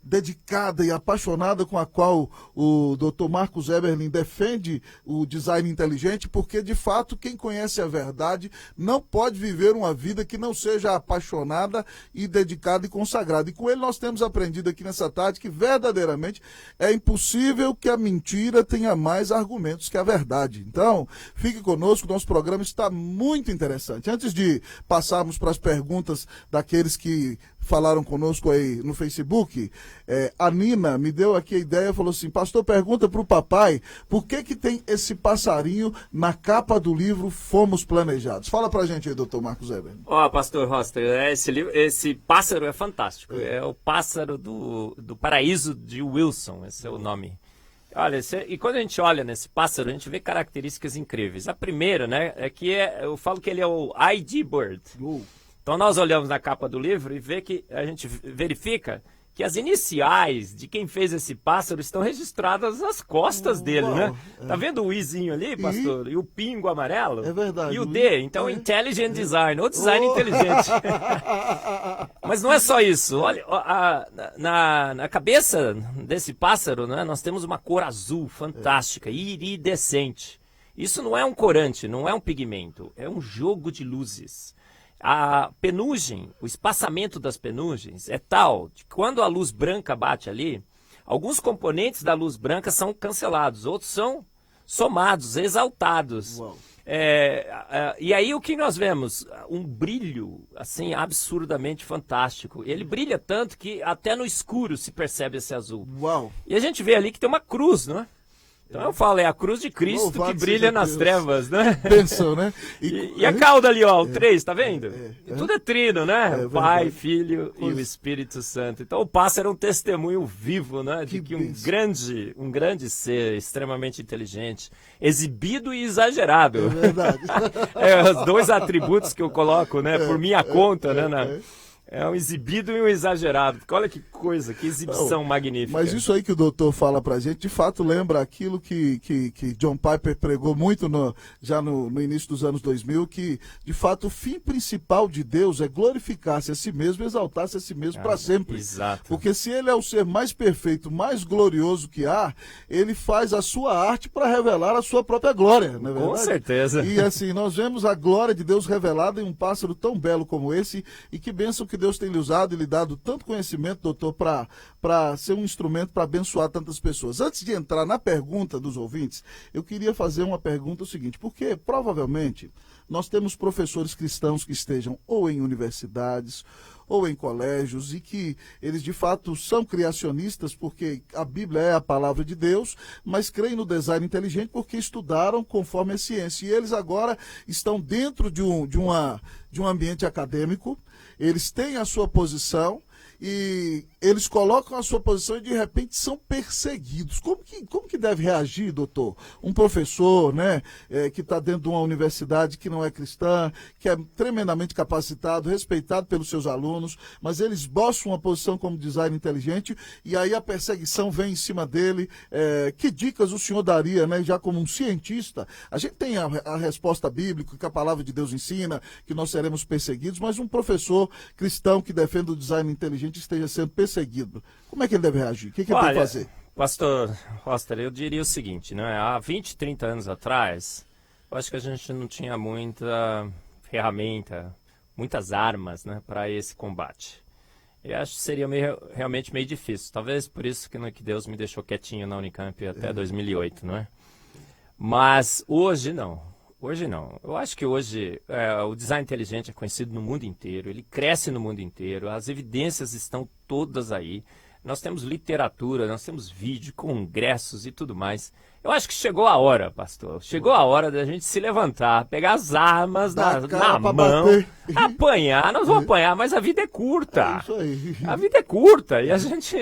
dedicada e apaixonada com a qual o Dr. Marcos Eberlin defende o design inteligente, porque de fato quem conhece a verdade não pode viver uma vida que não seja apaixonada e dedicada e consagrada. E com ele nós temos aprendido aqui nessa tarde que verdadeiramente é impossível que a mentira tenha mais argumentos que a verdade. Então, fique conosco, nosso programa está muito interessante. Antes de passarmos para as perguntas daqueles que falaram conosco aí no Facebook, a Nina me deu aqui a ideia, falou assim: pastor, pergunta para o papai por que tem esse passarinho na capa do livro Fomos Planejados. Fala pra gente aí, doutor Marcos Eberlin. Pastor Roster, esse pássaro é fantástico. É o pássaro do paraíso de Wilson, esse é o nome. Olha, e quando a gente olha nesse pássaro, a gente vê características incríveis. A primeira, né, é que eu falo que ele é o ID Bird. Então nós olhamos na capa do livro e a gente verifica que as iniciais de quem fez esse pássaro estão registradas nas costas dele, né? Tá vendo o Izinho ali, pastor? E o pingo amarelo? É verdade. E o D, então Intelligent Design, ou design inteligente. Mas não é só isso. Olha, na cabeça desse pássaro, né, nós temos uma cor azul fantástica, iridescente. Isso não é um corante, não é um pigmento, é um jogo de luzes. A penugem, o espaçamento das penugens é tal que quando a luz branca bate ali, alguns componentes da luz branca são cancelados, outros são somados, exaltados. E aí o que nós vemos? Um brilho assim absurdamente fantástico. Ele brilha tanto que até no escuro se percebe esse azul. E a gente vê ali que tem uma cruz, não é? Então eu falo, é a cruz de Cristo que brilha nas trevas, né? Pensou, né? E a cauda ali, ó, o 3, tá vendo? Tudo é trino, né? Pai, Filho e o Espírito Santo. Então o pássaro é um testemunho vivo, né? De que um grande ser, extremamente inteligente, exibido e exagerado. É verdade. Os dois atributos que eu coloco, né? Por minha conta, né? É um exibido e um exagerado. Porque olha que coisa, que exibição magnífica. Mas isso aí que o doutor fala pra gente, de fato lembra aquilo que John Piper pregou muito já no início dos anos 2000, que de fato o fim principal de Deus é glorificar-se a si mesmo e exaltar-se a si mesmo para sempre. Exato. Porque se ele é o ser mais perfeito, mais glorioso que há, ele faz a sua arte para revelar a sua própria glória, não é verdade? Com certeza. E assim, nós vemos a glória de Deus revelada em um pássaro tão belo como esse, e que bênção que Deus tem lhe usado e lhe dado tanto conhecimento, doutor, para ser um instrumento para abençoar tantas pessoas. Antes de entrar na pergunta dos ouvintes, eu queria fazer uma pergunta seguinte, porque provavelmente nós temos professores cristãos que estejam ou em universidades ou em colégios e que eles de fato são criacionistas porque a Bíblia é a palavra de Deus, mas creem no design inteligente porque estudaram conforme a ciência. E eles agora estão dentro de um ambiente acadêmico, eles têm a sua posição e eles colocam a sua posição e de repente são perseguidos. Como que deve reagir, doutor? Um professor, né, que está dentro de uma universidade que não é cristã, que é tremendamente capacitado, respeitado pelos seus alunos, mas ele esboça uma posição como design inteligente e aí a perseguição vem em cima dele. Que dicas o senhor daria, né, já como um cientista? A gente tem a resposta bíblica que a palavra de Deus ensina, que nós seremos perseguidos, mas um professor cristão que defende o design inteligente esteja sendo perseguido. Como é que ele deve reagir? O que ele tem que fazer? Pastor Roster, eu diria o seguinte, né? Há 20, 30 anos atrás, eu acho que a gente não tinha muita ferramenta, muitas armas, né, para esse combate. Eu acho que seria realmente meio difícil. Talvez por isso que Deus me deixou quietinho na Unicamp até 2008, não é? Mas hoje não. Hoje não. Eu acho que hoje o design inteligente é conhecido no mundo inteiro, ele cresce no mundo inteiro, as evidências estão todas aí. nós temos literatura, nós temos vídeo, congressos e tudo mais. Eu acho que chegou a hora, pastor. Chegou a hora da gente se levantar, pegar as armas na mão, apanhar. Nós vamos apanhar, mas a vida é curta. É isso aí. A vida é curta e a gente...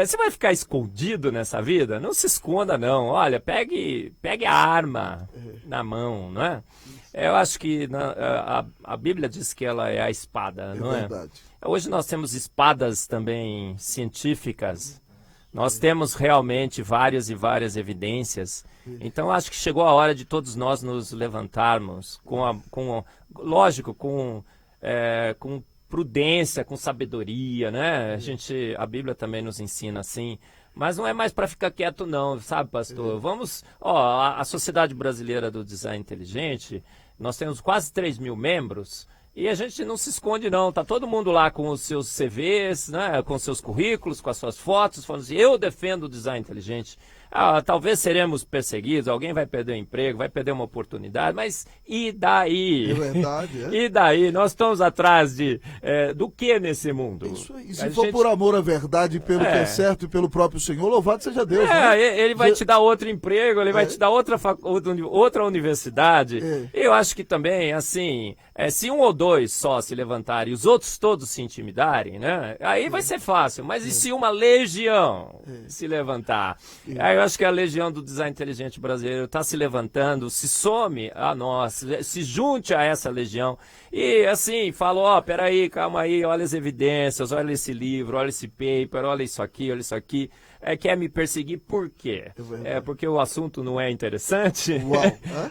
você vai ficar escondido nessa vida? Não se esconda, não. Olha, pegue a arma na mão, não é? Eu acho que a Bíblia diz que ela é a espada, não é? Verdade. Hoje nós temos espadas também científicas. Nós temos realmente várias e várias evidências. Então, acho que chegou a hora de todos nós nos levantarmos, lógico, com prudência, com sabedoria, né? A Bíblia também nos ensina assim. Mas não é mais para ficar quieto não, sabe, pastor? Vamos... a Sociedade Brasileira do Design Inteligente, nós temos quase 3 mil membros... E a gente não se esconde não, tá todo mundo lá com os seus CVs, né, com os seus currículos, com as suas fotos, falando assim, eu defendo o design inteligente. Talvez seremos perseguidos, alguém vai perder o emprego, vai perder uma oportunidade, mas e daí? É verdade, é? E daí? Nós estamos atrás do que nesse mundo? Isso aí. E se for por amor à verdade, pelo que é certo e pelo próprio Senhor, louvado seja Deus. Né? Ele vai te dar outro emprego, ele vai te dar outra universidade. Eu acho que também, assim, se um ou dois só se levantarem e os outros todos se intimidarem, né? Aí vai ser fácil. Mas e se uma legião se levantar? Aí eu acho que a legião do design inteligente brasileiro está se levantando, se some a nós, se junte a essa legião e assim, fala, peraí, calma aí, olha as evidências, olha esse livro, olha esse paper, olha isso aqui, quer me perseguir por quê? Porque o assunto não é interessante?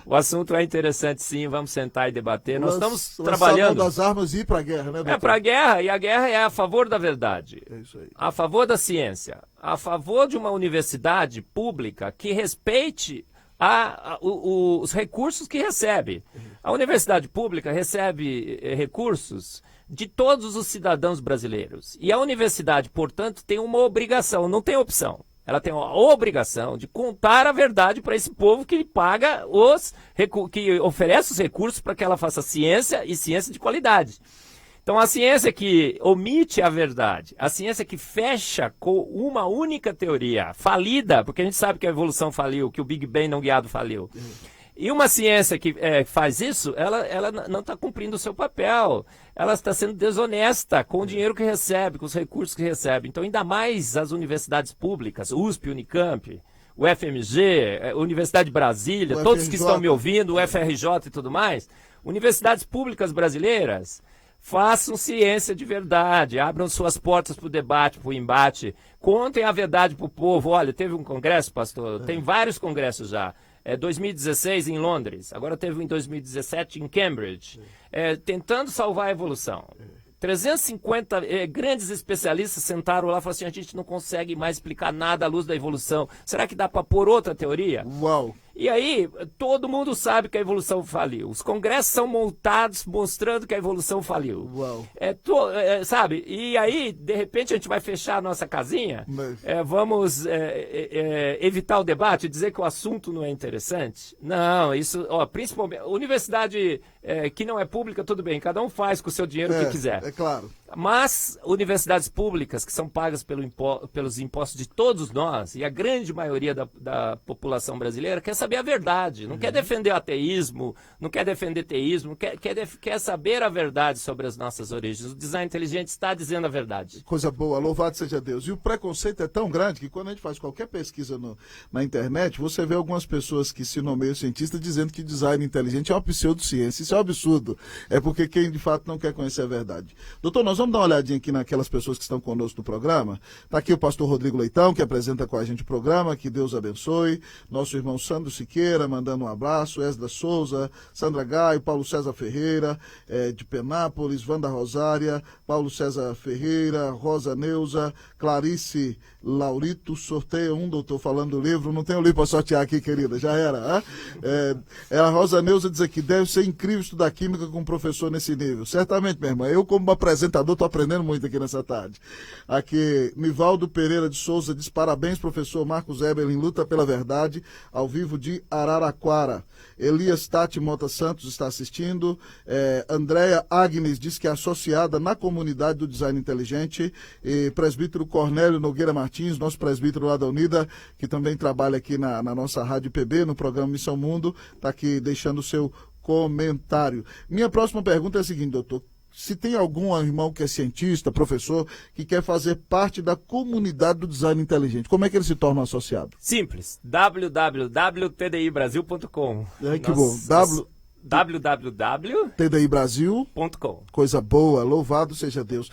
O assunto é interessante sim, vamos sentar e debater. Nós estamos trabalhando... das armas e ir para a guerra, né, doutor? Para a guerra, e a guerra é a favor da verdade, é isso aí. A favor da ciência, a favor de uma universidade pública que respeite os recursos que recebe. A universidade pública recebe recursos de todos os cidadãos brasileiros. E a universidade, portanto, tem uma obrigação, não tem opção. Ela tem uma obrigação de contar a verdade para esse povo que paga que oferece os recursos para que ela faça ciência e ciência de qualidade. Então, a ciência que omite a verdade, a ciência que fecha com uma única teoria, falida, porque a gente sabe que a evolução faliu, que o Big Bang não guiado faliu. E uma ciência que faz isso, ela não está cumprindo o seu papel. Ela está sendo desonesta com o dinheiro que recebe, com os recursos que recebe. Então, ainda mais as universidades públicas, USP, Unicamp, o FMG, Universidade de Brasília, todos que estão me ouvindo, o FRJ e tudo mais, universidades públicas brasileiras... Façam ciência de verdade, abram suas portas para o debate, para o embate, contem a verdade para o povo. Olha, teve um congresso, pastor, tem vários congressos já. 2016 em Londres, agora teve em 2017 em Cambridge, tentando salvar a evolução. 350 grandes especialistas sentaram lá e falaram assim, a gente não consegue mais explicar nada à luz da evolução. Será que dá para pôr outra teoria? Uau! E aí, todo mundo sabe que a evolução faliu. Os congressos são montados mostrando que a evolução faliu. Uau. Sabe? E aí, de repente, a gente vai fechar a nossa casinha, vamos evitar o debate, dizer que o assunto não é interessante. Não, isso, principalmente, universidade que não é pública, tudo bem, cada um faz com o seu dinheiro o que quiser. É claro. Mas universidades públicas, que são pagas pelos impostos de todos nós, e a grande maioria da população brasileira, quer saber a verdade, não quer defender o ateísmo, não quer defender teísmo, quer saber a verdade sobre as nossas origens. O design inteligente está dizendo a verdade. Coisa boa, louvado seja Deus. E o preconceito é tão grande que quando a gente faz qualquer pesquisa na internet, você vê algumas pessoas que se nomeiam cientistas dizendo que design inteligente é uma pseudociência. Isso é um absurdo. É porque quem de fato não quer conhecer a verdade. Doutor, nós vamos dar uma olhadinha aqui naquelas pessoas que estão conosco no programa. Está aqui o pastor Rodrigo Leitão, que apresenta com a gente o programa, que Deus abençoe. Nosso irmão Sandro Siqueira, mandando um abraço. Esdra Souza, Sandra Gaio, Paulo César Ferreira, de Penápolis, Wanda Rosária, Paulo César Ferreira, Rosa Neuza, Clarice Laurito, sorteia um, doutor, falando do livro. Não tem o livro para sortear aqui, querida, já era. A Rosa Neuza diz aqui, deve ser incrível estudar química com um professor nesse nível. Certamente, minha irmã, eu como apresentador estou aprendendo muito aqui nessa tarde. Aqui, Nivaldo Pereira de Souza diz, parabéns, professor Marcos Eberlin, luta pela verdade, ao vivo de Araraquara. Elias Tati Mota Santos está assistindo. Andréia Agnes diz que é associada na comunidade do Design Inteligente. E presbítero Cornélio Nogueira Martins, nosso presbítero lá da Unida, que também trabalha aqui na nossa Rádio PB, no programa Missão Mundo, está aqui deixando o seu comentário. Minha próxima pergunta é a seguinte, doutor. Se tem algum irmão que é cientista, professor, que quer fazer parte da comunidade do Design Inteligente, como é que ele se torna um associado? Simples, www.tdibrasil.com. Que bom, www.tdibrasil.com. Coisa boa, louvado seja Deus.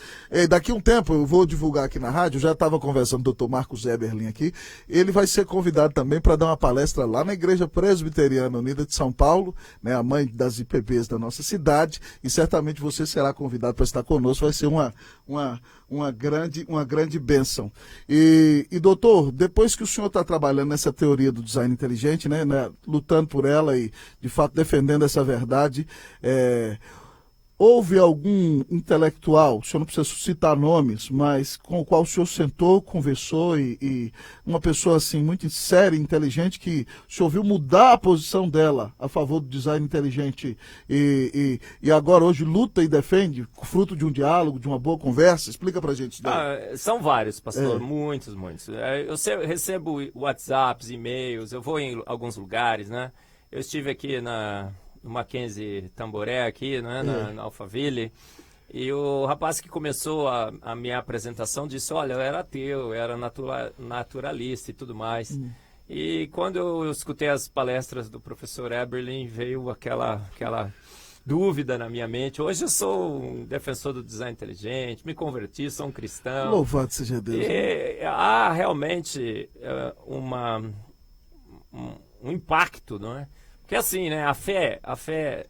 Daqui a um tempo, eu vou divulgar aqui na rádio, já estava conversando com o Dr. Marcos Eberlin aqui, ele vai ser convidado também para dar uma palestra lá na Igreja Presbiteriana Unida de São Paulo, né, a mãe das IPBs da nossa cidade, e certamente você será convidado para estar conosco, vai ser uma grande bênção. E doutor, depois que o senhor está trabalhando nessa teoria do design inteligente, né, lutando por ela e, de fato, defendendo essa verdade, houve algum intelectual, o senhor não precisa citar nomes, mas com o qual o senhor sentou, conversou e uma pessoa assim muito séria e inteligente que o senhor viu mudar a posição dela a favor do design inteligente e agora hoje luta e defende, fruto de um diálogo, de uma boa conversa? Explica pra gente isso daí. São vários, pastor, muitos. Eu recebo WhatsApps, e-mails, eu vou em alguns lugares, né? Eu estive aqui no Mackenzie Tamboré, aqui, né, na Alphaville, e o rapaz que começou a minha apresentação disse, olha, eu era ateu, eu era naturalista e tudo mais. E quando eu escutei as palestras do professor Eberlin, veio aquela dúvida na minha mente. Hoje eu sou um defensor do design inteligente, me converti, sou um cristão. Louvado seja Deus. E há realmente um impacto, não é? Porque assim, né, a fé,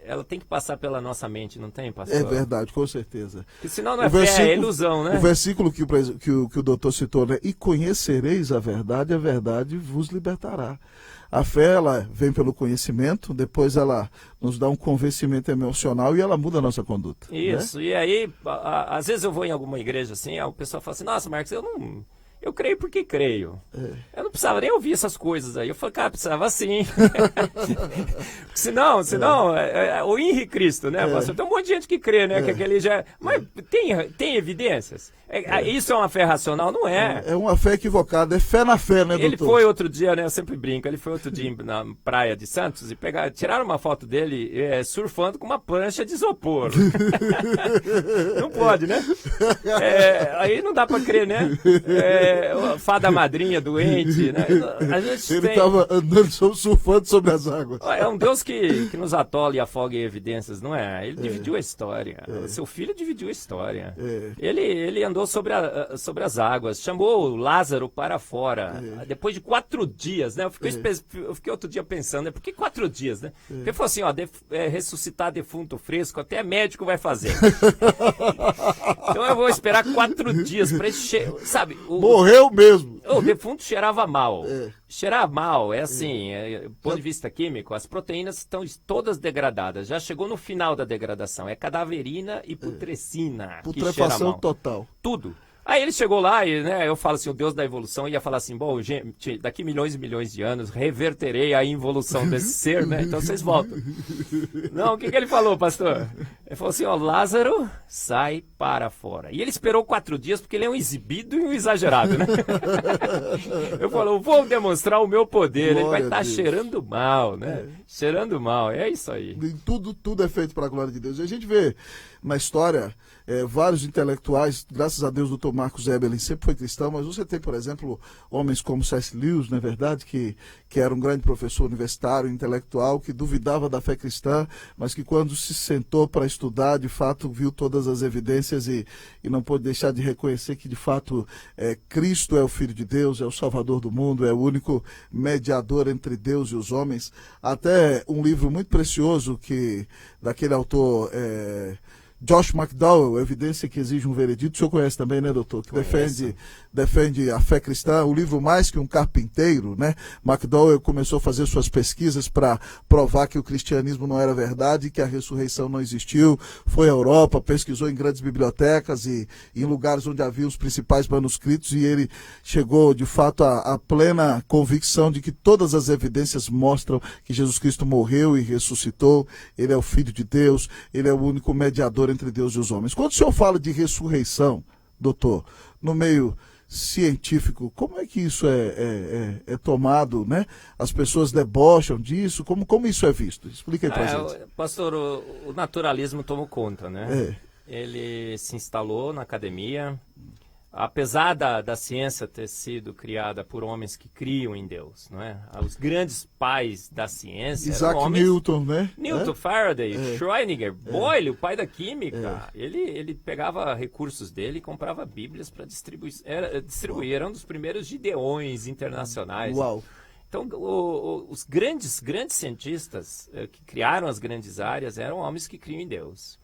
ela tem que passar pela nossa mente, não tem, pastor? É verdade, com certeza. Porque senão não é fé, é ilusão, né? O versículo que o doutor citou, né? E conhecereis a verdade vos libertará. A fé, ela vem pelo conhecimento, depois ela nos dá um convencimento emocional e ela muda a nossa conduta. Isso, né? E aí, às vezes eu vou em alguma igreja assim, o pessoal fala assim, nossa, Marcos, eu creio porque creio. Eu não precisava nem ouvir essas coisas aí. Eu falei, cara, precisava sim. senão o Henri Cristo, né? Pastor? Tem um monte de gente que crê, né? Que aquele já... Mas tem evidências? Isso é uma fé racional? Não é. É uma fé equivocada, é fé na fé, né, doutor? Ele foi outro dia, né? Eu sempre brinco. Ele foi outro dia na praia de Santos e tiraram uma foto dele surfando com uma prancha de isopor. Não pode, né? Aí não dá pra crer, né? Fada madrinha doente, né? Ele estava andando surfando sobre as águas. É um Deus que nos atola e afoga em evidências, não é? Ele dividiu a história. Seu filho dividiu a história. Ele andou sobre as águas, chamou Lázaro para fora. Depois de 4 dias, né? Eu fiquei outro dia pensando, né? Por que 4 dias, né? Porque ele falou assim, ó, ressuscitar defunto fresco, até médico vai fazer. Então eu vou esperar 4 dias para ele sabe? Morreu mesmo. O defunto cheirava mal. Cheirar mal, assim, do ponto de vista químico, as proteínas estão todas degradadas. Já chegou no final da degradação. É cadaverina e putrescina. Putrefação total. Tudo. Aí ele chegou lá e, né, eu falo assim, o Deus da evolução ia falar assim, bom, gente, daqui milhões e milhões de anos reverterei a involução desse ser, né? Então vocês voltam. Não, o que ele falou, pastor? Ele falou assim, ó, Lázaro, sai para fora. E ele esperou 4 dias porque ele é um exibido e um exagerado, né? Eu falo, vou demonstrar o meu poder. Glória, ele vai estar cheirando mal, né? Cheirando mal, é isso aí. Tudo é feito para a glória de Deus. E a gente vê na história vários intelectuais, graças a Deus o Dr. Marcos Eberlin sempre foi cristão, mas você tem, por exemplo, homens como C.S. Lewis, não é verdade, que era um grande professor universitário, intelectual, que duvidava da fé cristã, mas que quando se sentou para estudar, de fato, viu todas as evidências e não pôde deixar de reconhecer que, de fato, Cristo é o Filho de Deus, é o Salvador do mundo, é o único mediador entre Deus e os homens. Até um livro muito precioso daquele autor... Josh McDowell, Evidência que Exige um Veredito, o senhor conhece também, né, doutor? Que defende a fé cristã, o livro Mais que um Carpinteiro, né? McDowell começou a fazer suas pesquisas para provar que o cristianismo não era verdade, que a ressurreição não existiu, foi à Europa, pesquisou em grandes bibliotecas e em lugares onde havia os principais manuscritos, e ele chegou, de fato, à plena convicção de que todas as evidências mostram que Jesus Cristo morreu e ressuscitou, ele é o Filho de Deus, ele é o único mediador entre Deus e os homens. Quando o senhor fala de ressurreição, doutor, no meio científico, como é que isso é tomado, né? As pessoas debocham disso, como isso é visto? Explica aí pra gente. Pastor, o naturalismo tomou conta, né? Ele se instalou na academia, apesar da ciência ter sido criada por homens que criam em Deus, não é? Os grandes pais da ciência Isaac eram homens, Newton, né? Newton, Faraday, Schrödinger, Boyle, o pai da química. Ele pegava recursos dele e comprava bíblias para distribuir. Era um dos primeiros gideões internacionais. Uau! Então, os grandes cientistas que criaram as grandes áreas eram homens que criam em Deus.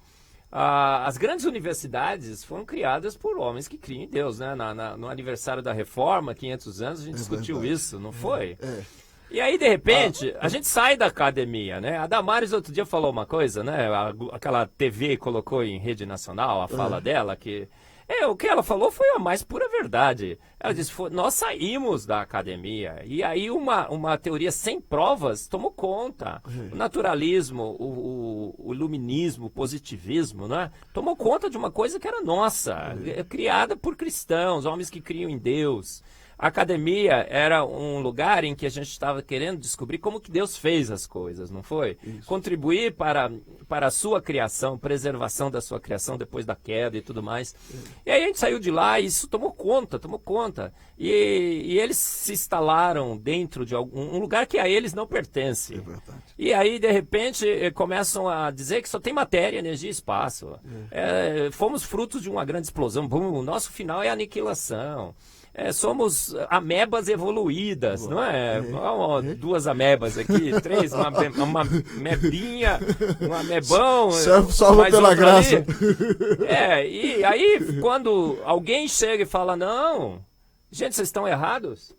As grandes universidades foram criadas por homens que criam em Deus, né? No aniversário da Reforma, 500 anos, a gente discutiu isso, não foi? E aí, de repente, a gente sai da academia, né? A Damares outro dia falou uma coisa, né? Aquela TV colocou em rede nacional a fala dela, que... o que ela falou foi a mais pura verdade. Ela disse, nós saímos da academia, e aí uma teoria sem provas tomou conta. O naturalismo, o iluminismo, o positivismo, né? Tomou conta de uma coisa que era nossa, criada por cristãos, homens que criam em Deus. A academia era um lugar em que a gente estava querendo descobrir como que Deus fez as coisas, não foi? Isso. Contribuir para a sua criação, preservação da sua criação depois da queda e tudo mais. E aí a gente saiu de lá e isso tomou conta. E eles se instalaram dentro de um lugar que a eles não pertence. É verdade. E aí, de repente, começam a dizer que só tem matéria, energia e espaço. Fomos frutos de uma grande explosão. O nosso final é a aniquilação. Somos amebas evoluídas, não é? Duas amebas aqui, três, uma mebinha, um amebão. Salva pela graça. E aí quando alguém chega e fala, não, gente, vocês estão errados,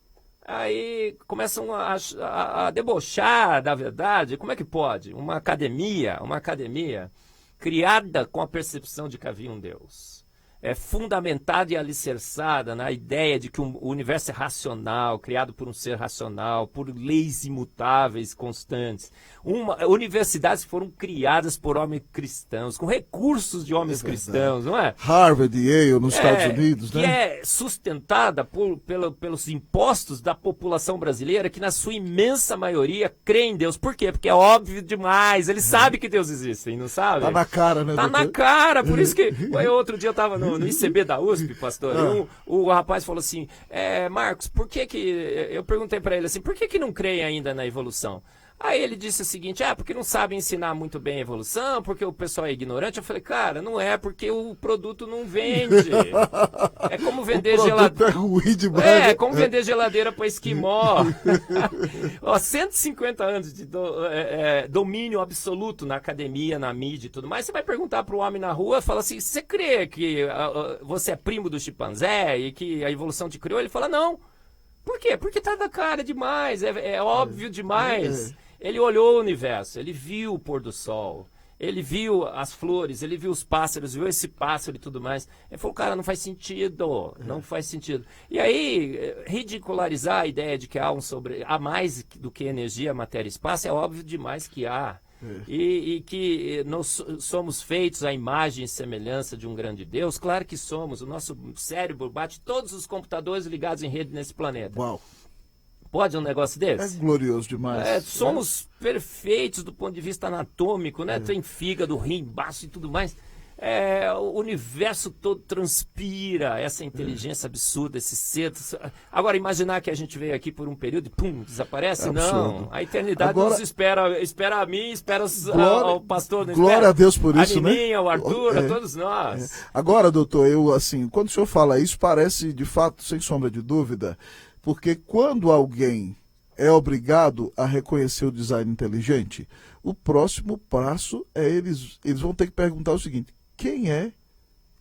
aí começam a debochar da verdade. Como é que pode? Uma academia criada com a percepção de que havia um Deus. Fundamentada e alicerçada na ideia de que o universo é racional, criado por um ser racional, por leis imutáveis, constantes. Universidades que foram criadas por homens cristãos, com recursos de homens cristãos, não é? Harvard e Yale nos Estados Unidos, né? Que é sustentada pelos impostos da população brasileira, que na sua imensa maioria crê em Deus. Por quê? Porque é óbvio demais, eles sabem que Deus existe, não sabe? Tá na cara, né? Tá na cara, por isso que... Outro dia eu tava no ICB da USP, pastor, o rapaz falou assim, Marcos, por que eu perguntei para ele assim, por que não creem ainda na evolução? Aí ele disse o seguinte, porque não sabe ensinar muito bem a evolução, porque o pessoal é ignorante. Eu falei, cara, não é, porque o produto não vende. É como vender geladeira. É como vender geladeira para esquimó. 150 anos de domínio absoluto na academia, na mídia e tudo mais. Você vai perguntar para o homem na rua, fala assim, você crê que você é primo do chimpanzé e que a evolução te criou? Ele fala, não. Por quê? Porque tá na cara demais, é óbvio demais. Ele olhou o universo, ele viu o pôr do sol, ele viu as flores, ele viu os pássaros, viu esse pássaro e tudo mais. Ele falou, cara, não faz sentido, não faz sentido. E aí, ridicularizar a ideia de que há mais do que energia, matéria e espaço, é óbvio demais que há. E que nós somos feitos à imagem e semelhança de um grande Deus, claro que somos. O nosso cérebro bate todos os computadores ligados em rede nesse planeta. Uau. Pode um negócio desse? É glorioso demais. Somos perfeitos do ponto de vista anatômico, né? Tem fígado, rim, baço e tudo mais. O universo todo transpira essa inteligência absurda, esse ser. Agora, imaginar que a gente veio aqui por um período e pum, desaparece? Não. A eternidade nos espera a mim, espera ao pastor. Glória a Deus por isso, né? A mim, ao Arthur, a todos nós. Agora, doutor, quando o senhor fala isso, parece, de fato, sem sombra de dúvida, porque quando alguém é obrigado a reconhecer o design inteligente, o próximo passo é eles vão ter que perguntar o seguinte, quem é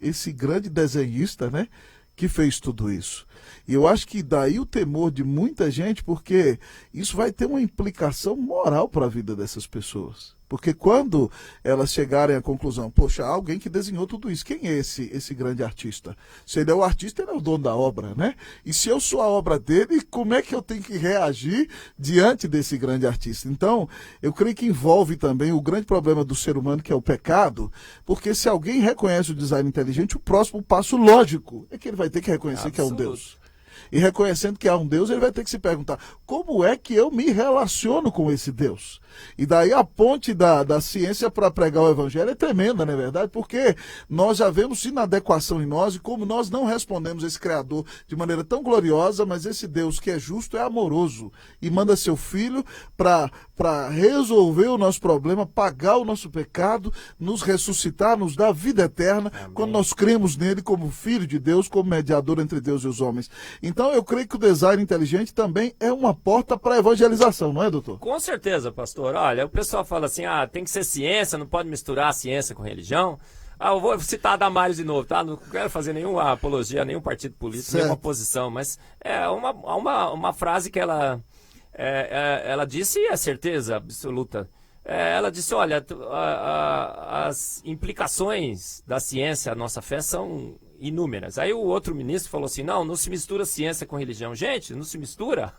esse grande desenhista, né, que fez tudo isso. E eu acho que daí o temor de muita gente, porque isso vai ter uma implicação moral para a vida dessas pessoas. Porque quando elas chegarem à conclusão, poxa, alguém que desenhou tudo isso, quem é esse grande artista? Se ele é o artista, ele é o dono da obra, né? E se eu sou a obra dele, como é que eu tenho que reagir diante desse grande artista? Então, eu creio que envolve também o grande problema do ser humano, que é o pecado, porque se alguém reconhece o design inteligente, o próximo passo lógico é que ele vai ter que reconhecer que é um Deus. E reconhecendo que há um Deus, ele vai ter que se perguntar, como é que eu me relaciono com esse Deus? E daí a ponte da ciência para pregar o evangelho é tremenda, não é verdade? Porque nós já vemos inadequação em nós e como nós não respondemos a esse Criador de maneira tão gloriosa, mas esse Deus que é justo é amoroso e manda seu Filho para resolver o nosso problema, pagar o nosso pecado, nos ressuscitar, nos dar vida eterna, amém, quando nós cremos nele como Filho de Deus, como mediador entre Deus e os homens. Então eu creio que o design inteligente também é uma porta para a evangelização, não é, doutor? Com certeza, pastor. Olha, o pessoal fala assim, tem que ser ciência, não pode misturar a ciência com religião. Eu vou citar a Damares de novo, tá? Não quero fazer nenhuma apologia a nenhum partido político, certo, nenhuma posição, mas é uma frase que ela disse e é certeza absoluta. Ela disse, olha, as implicações da ciência, a nossa fé, são inúmeras. Aí o outro ministro falou assim, não se mistura ciência com religião. Gente, não se mistura.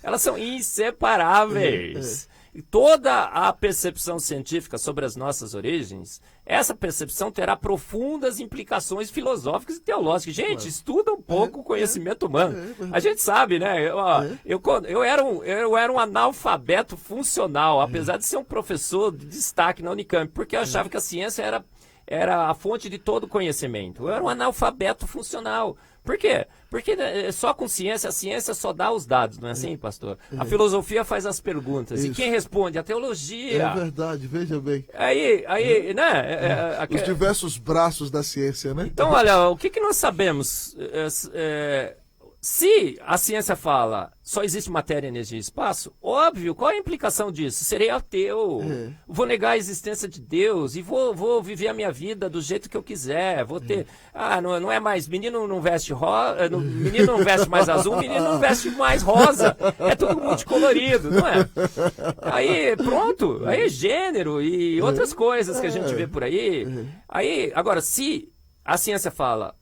Elas são inseparáveis. E toda a percepção científica sobre as nossas origens, essa percepção terá profundas implicações filosóficas e teológicas. Gente, estuda um pouco o conhecimento humano. A gente sabe, né? Eu era um analfabeto funcional, apesar de ser um professor de destaque na Unicamp, porque eu achava que a ciência era a fonte de todo conhecimento. Eu era um analfabeto funcional. Por quê? Porque só com ciência, a ciência só dá os dados, não é assim, pastor? A filosofia faz as perguntas. Isso. E quem responde? A teologia. É verdade, veja bem. Aí né? Os diversos braços da ciência, né? Então, olha, o que nós sabemos? Se a ciência fala só existe matéria, energia e espaço, óbvio, qual é a implicação disso? Serei ateu, vou negar a existência de Deus e vou viver a minha vida do jeito que eu quiser, vou ter... não é mais, menino não veste menino não veste mais azul, menino não veste mais rosa, é tudo multicolorido, não é? Aí, pronto, aí é gênero e outras coisas que a gente vê por aí. Aí, agora, se a ciência fala,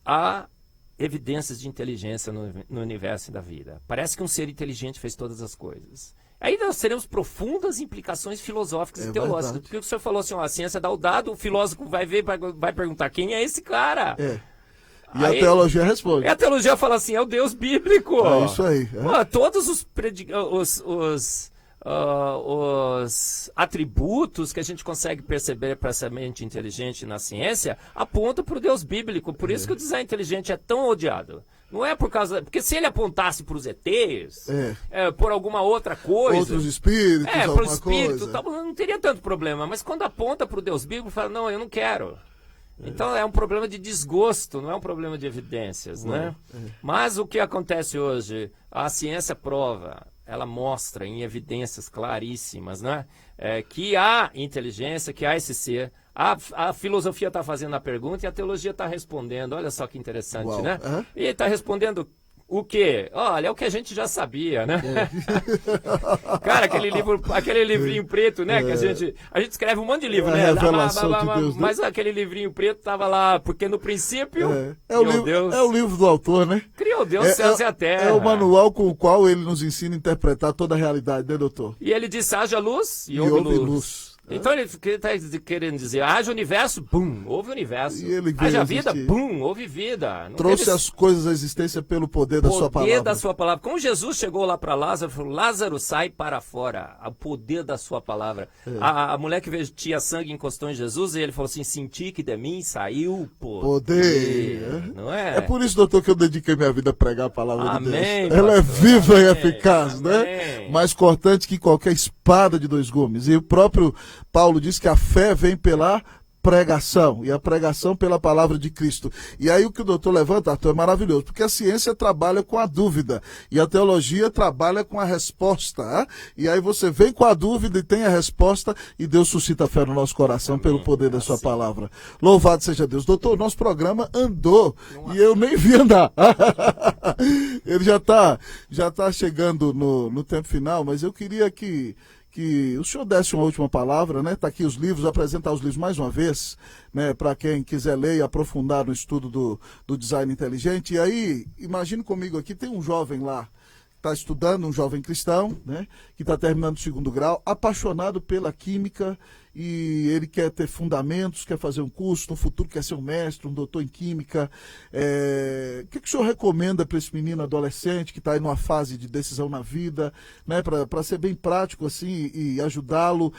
evidências de inteligência no universo da vida. Parece que um ser inteligente fez todas as coisas. Aí nós teremos profundas implicações filosóficas e teológicas. Verdade. Porque o senhor falou assim, a ciência dá o dado, o filósofo vai ver, vai perguntar, quem é esse cara? E aí, a teologia responde. E a teologia fala assim, é o Deus bíblico. É isso aí. Todos os atributos que a gente consegue perceber para essa mente inteligente na ciência apontam para o Deus bíblico. Por isso que o design inteligente é tão odiado. Não é por causa... Porque se ele apontasse para os ETs, por alguma outra coisa... Outros espíritos, por espírito, não teria tanto problema. Mas quando aponta para o Deus bíblico, fala, não, eu não quero. Então é um problema de desgosto, não é um problema de evidências, né? Mas o que acontece hoje? A ciência prova, ela mostra em evidências claríssimas, né? Que há inteligência, que há esse ser. A filosofia está fazendo a pergunta e a teologia está respondendo. Olha só que interessante, né? E está respondendo o quê? Olha, é o que a gente já sabia, né? Cara, aquele livrinho preto, né? Que a gente escreve um monte de livro, né? Mas aquele livrinho preto estava lá, porque no princípio, Deus... É o livro do autor, né? Criou Deus, céus e a terra. É o manual com o qual ele nos ensina a interpretar toda a realidade, né, doutor? E ele disse, haja luz e houve luz. Então ele está querendo dizer, haja universo, bum, houve universo. Haja vida, bum, houve vida. Não trouxe as coisas à existência pelo poder da sua palavra. Poder da sua palavra. Como Jesus chegou lá para Lázaro, falou, Lázaro, sai para fora. O poder da sua palavra. A mulher que vestia sangue encostou em Jesus e ele falou assim, senti que de mim saiu poder. Não é? É por isso, doutor, que eu dediquei minha vida a pregar a palavra de Deus. Ela é pastor, viva e eficaz, né? Mais cortante que qualquer espada de dois gumes. E o próprio Paulo diz que a fé vem pela pregação, e a pregação pela palavra de Cristo. E aí o que o doutor levanta, Arthur, é maravilhoso, porque a ciência trabalha com a dúvida, e a teologia trabalha com a resposta. E aí você vem com a dúvida e tem a resposta, e Deus suscita fé no nosso coração pelo poder da sua palavra. Louvado seja Deus. Doutor, nosso programa andou, e eu nem vi andar. Ele já tá chegando no tempo final, mas eu queria que o senhor desse uma última palavra, né? Está aqui os livros, apresentar os livros mais uma vez, né? Para quem quiser ler e aprofundar no estudo do design inteligente. E aí, imagine comigo aqui, tem um jovem lá, está estudando, um jovem cristão, né? Que está terminando o 2º grau, apaixonado pela química, e ele quer ter fundamentos, quer fazer um curso, no futuro quer ser um mestre, um doutor em química. O que o senhor recomenda para esse menino adolescente que está aí numa fase de decisão na vida, né, para ser bem prático assim e ajudá-lo,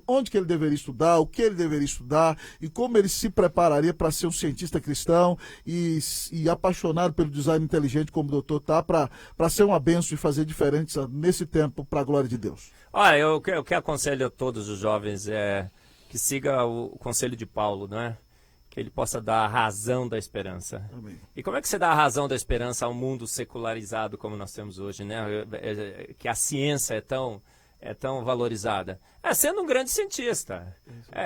onde que ele deveria estudar, o que ele deveria estudar e como ele se prepararia para ser um cientista cristão e apaixonado pelo design inteligente como o doutor está, para ser uma bênção e fazer diferença nesse tempo para a glória de Deus? Olha, eu que aconselho a todos os jovens é que siga o conselho de Paulo, não é? Que ele possa dar a razão da esperança. Amém. E como é que você dá a razão da esperança a um mundo secularizado como nós temos hoje, né? Que a ciência é tão valorizada? Sendo um grande cientista.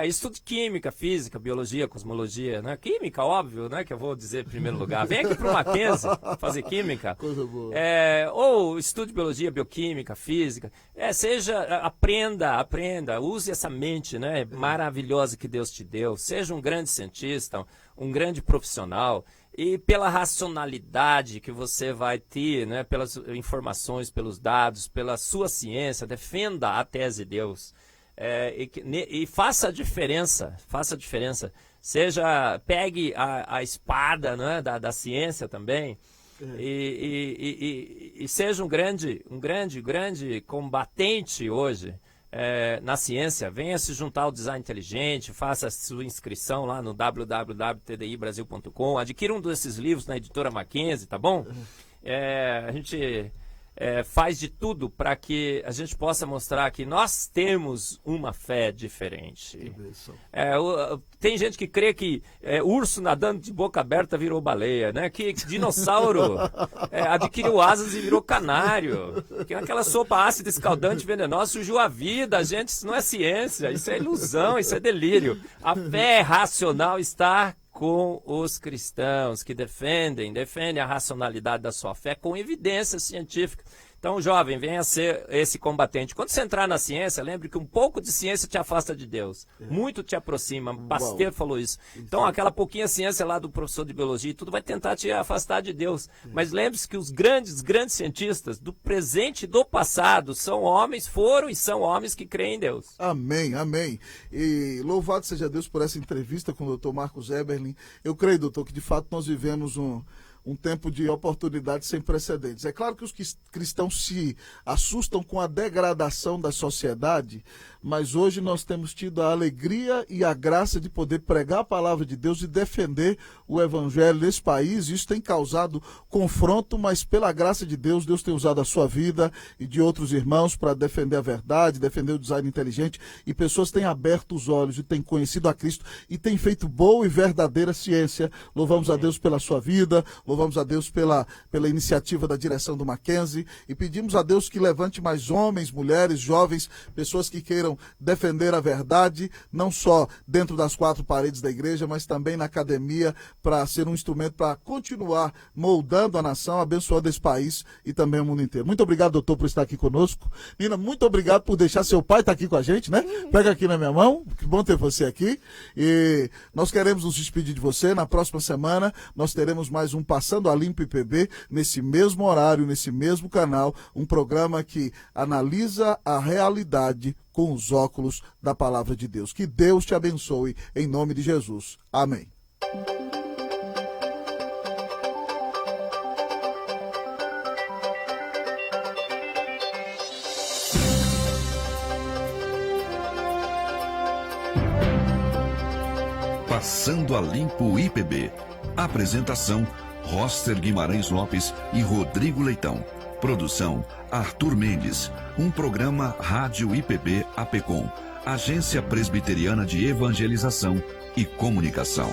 Estude química, física, biologia, cosmologia, né? Química, óbvio, né? Que eu vou dizer em primeiro lugar. Vem aqui para o Mackenzie fazer química. Coisa boa. Ou estude biologia, bioquímica, física. Aprenda, use essa mente, né? Maravilhosa que Deus te deu. Seja um grande cientista, um grande profissional. E pela racionalidade que você vai ter, né, pelas informações, pelos dados, pela sua ciência, defenda a tese de Deus. E faça a diferença. Pegue a espada, né, da ciência também. E seja um grande combatente hoje. Na ciência, venha se juntar ao design inteligente, faça a sua inscrição lá no www.tdibrasil.com, adquira um desses livros na editora Mackenzie, tá bom? A gente faz de tudo para que a gente possa mostrar que nós temos uma fé diferente. Tem gente que crê que urso nadando de boca aberta virou baleia, né? Que dinossauro adquiriu asas e virou canário. Que aquela sopa ácida, escaldante, venenosa surgiu a vida. Gente, isso não é ciência, isso é ilusão, isso é delírio. A fé racional está com os cristãos que defendem a racionalidade da sua fé com evidência científica. Então, jovem, venha ser esse combatente. Quando você entrar na ciência, lembre que um pouco de ciência te afasta de Deus. Muito te aproxima. Pasteur falou isso. Então, aquela pouquinha ciência lá do professor de biologia e tudo vai tentar te afastar de Deus. Mas lembre-se que os grandes cientistas do presente e do passado foram e são homens que creem em Deus. Amém, amém. E louvado seja Deus por essa entrevista com o Dr. Marcos Eberlin. Eu creio, doutor, que de fato nós vivemos um tempo de oportunidades sem precedentes. É claro que os cristãos se assustam com a degradação da sociedade, mas hoje nós temos tido a alegria e a graça de poder pregar a palavra de Deus e defender o evangelho nesse país. Isso tem causado confronto, mas pela graça de Deus, Deus tem usado a sua vida e de outros irmãos para defender a verdade, defender o design inteligente, e pessoas têm aberto os olhos e têm conhecido a Cristo e têm feito boa e verdadeira ciência. Louvamos a Deus pela sua vida, louvamos a Deus pela iniciativa da direção do Mackenzie e pedimos a Deus que levante mais homens, mulheres, jovens, pessoas que queiram defender a verdade, não só dentro das quatro paredes da igreja, mas também na academia, para ser um instrumento para continuar moldando a nação, abençoando esse país e também o mundo inteiro. Muito obrigado, doutor, por estar aqui conosco. Nina, muito obrigado por deixar seu pai estar aqui com a gente, né? Pega aqui na minha mão, que bom ter você aqui. E nós queremos nos despedir de você. Na próxima semana, nós teremos mais um Passando a Limpo IPB, nesse mesmo horário, nesse mesmo canal, um programa que analisa a realidade com os óculos da palavra de Deus. Que Deus te abençoe, em nome de Jesus. Amém. Passando a Limpo IPB. Apresentação: Roster Guimarães Lopes e Rodrigo Leitão. Produção: Arthur Mendes. Um programa Rádio IPB APECOM. Agência Presbiteriana de Evangelização e Comunicação.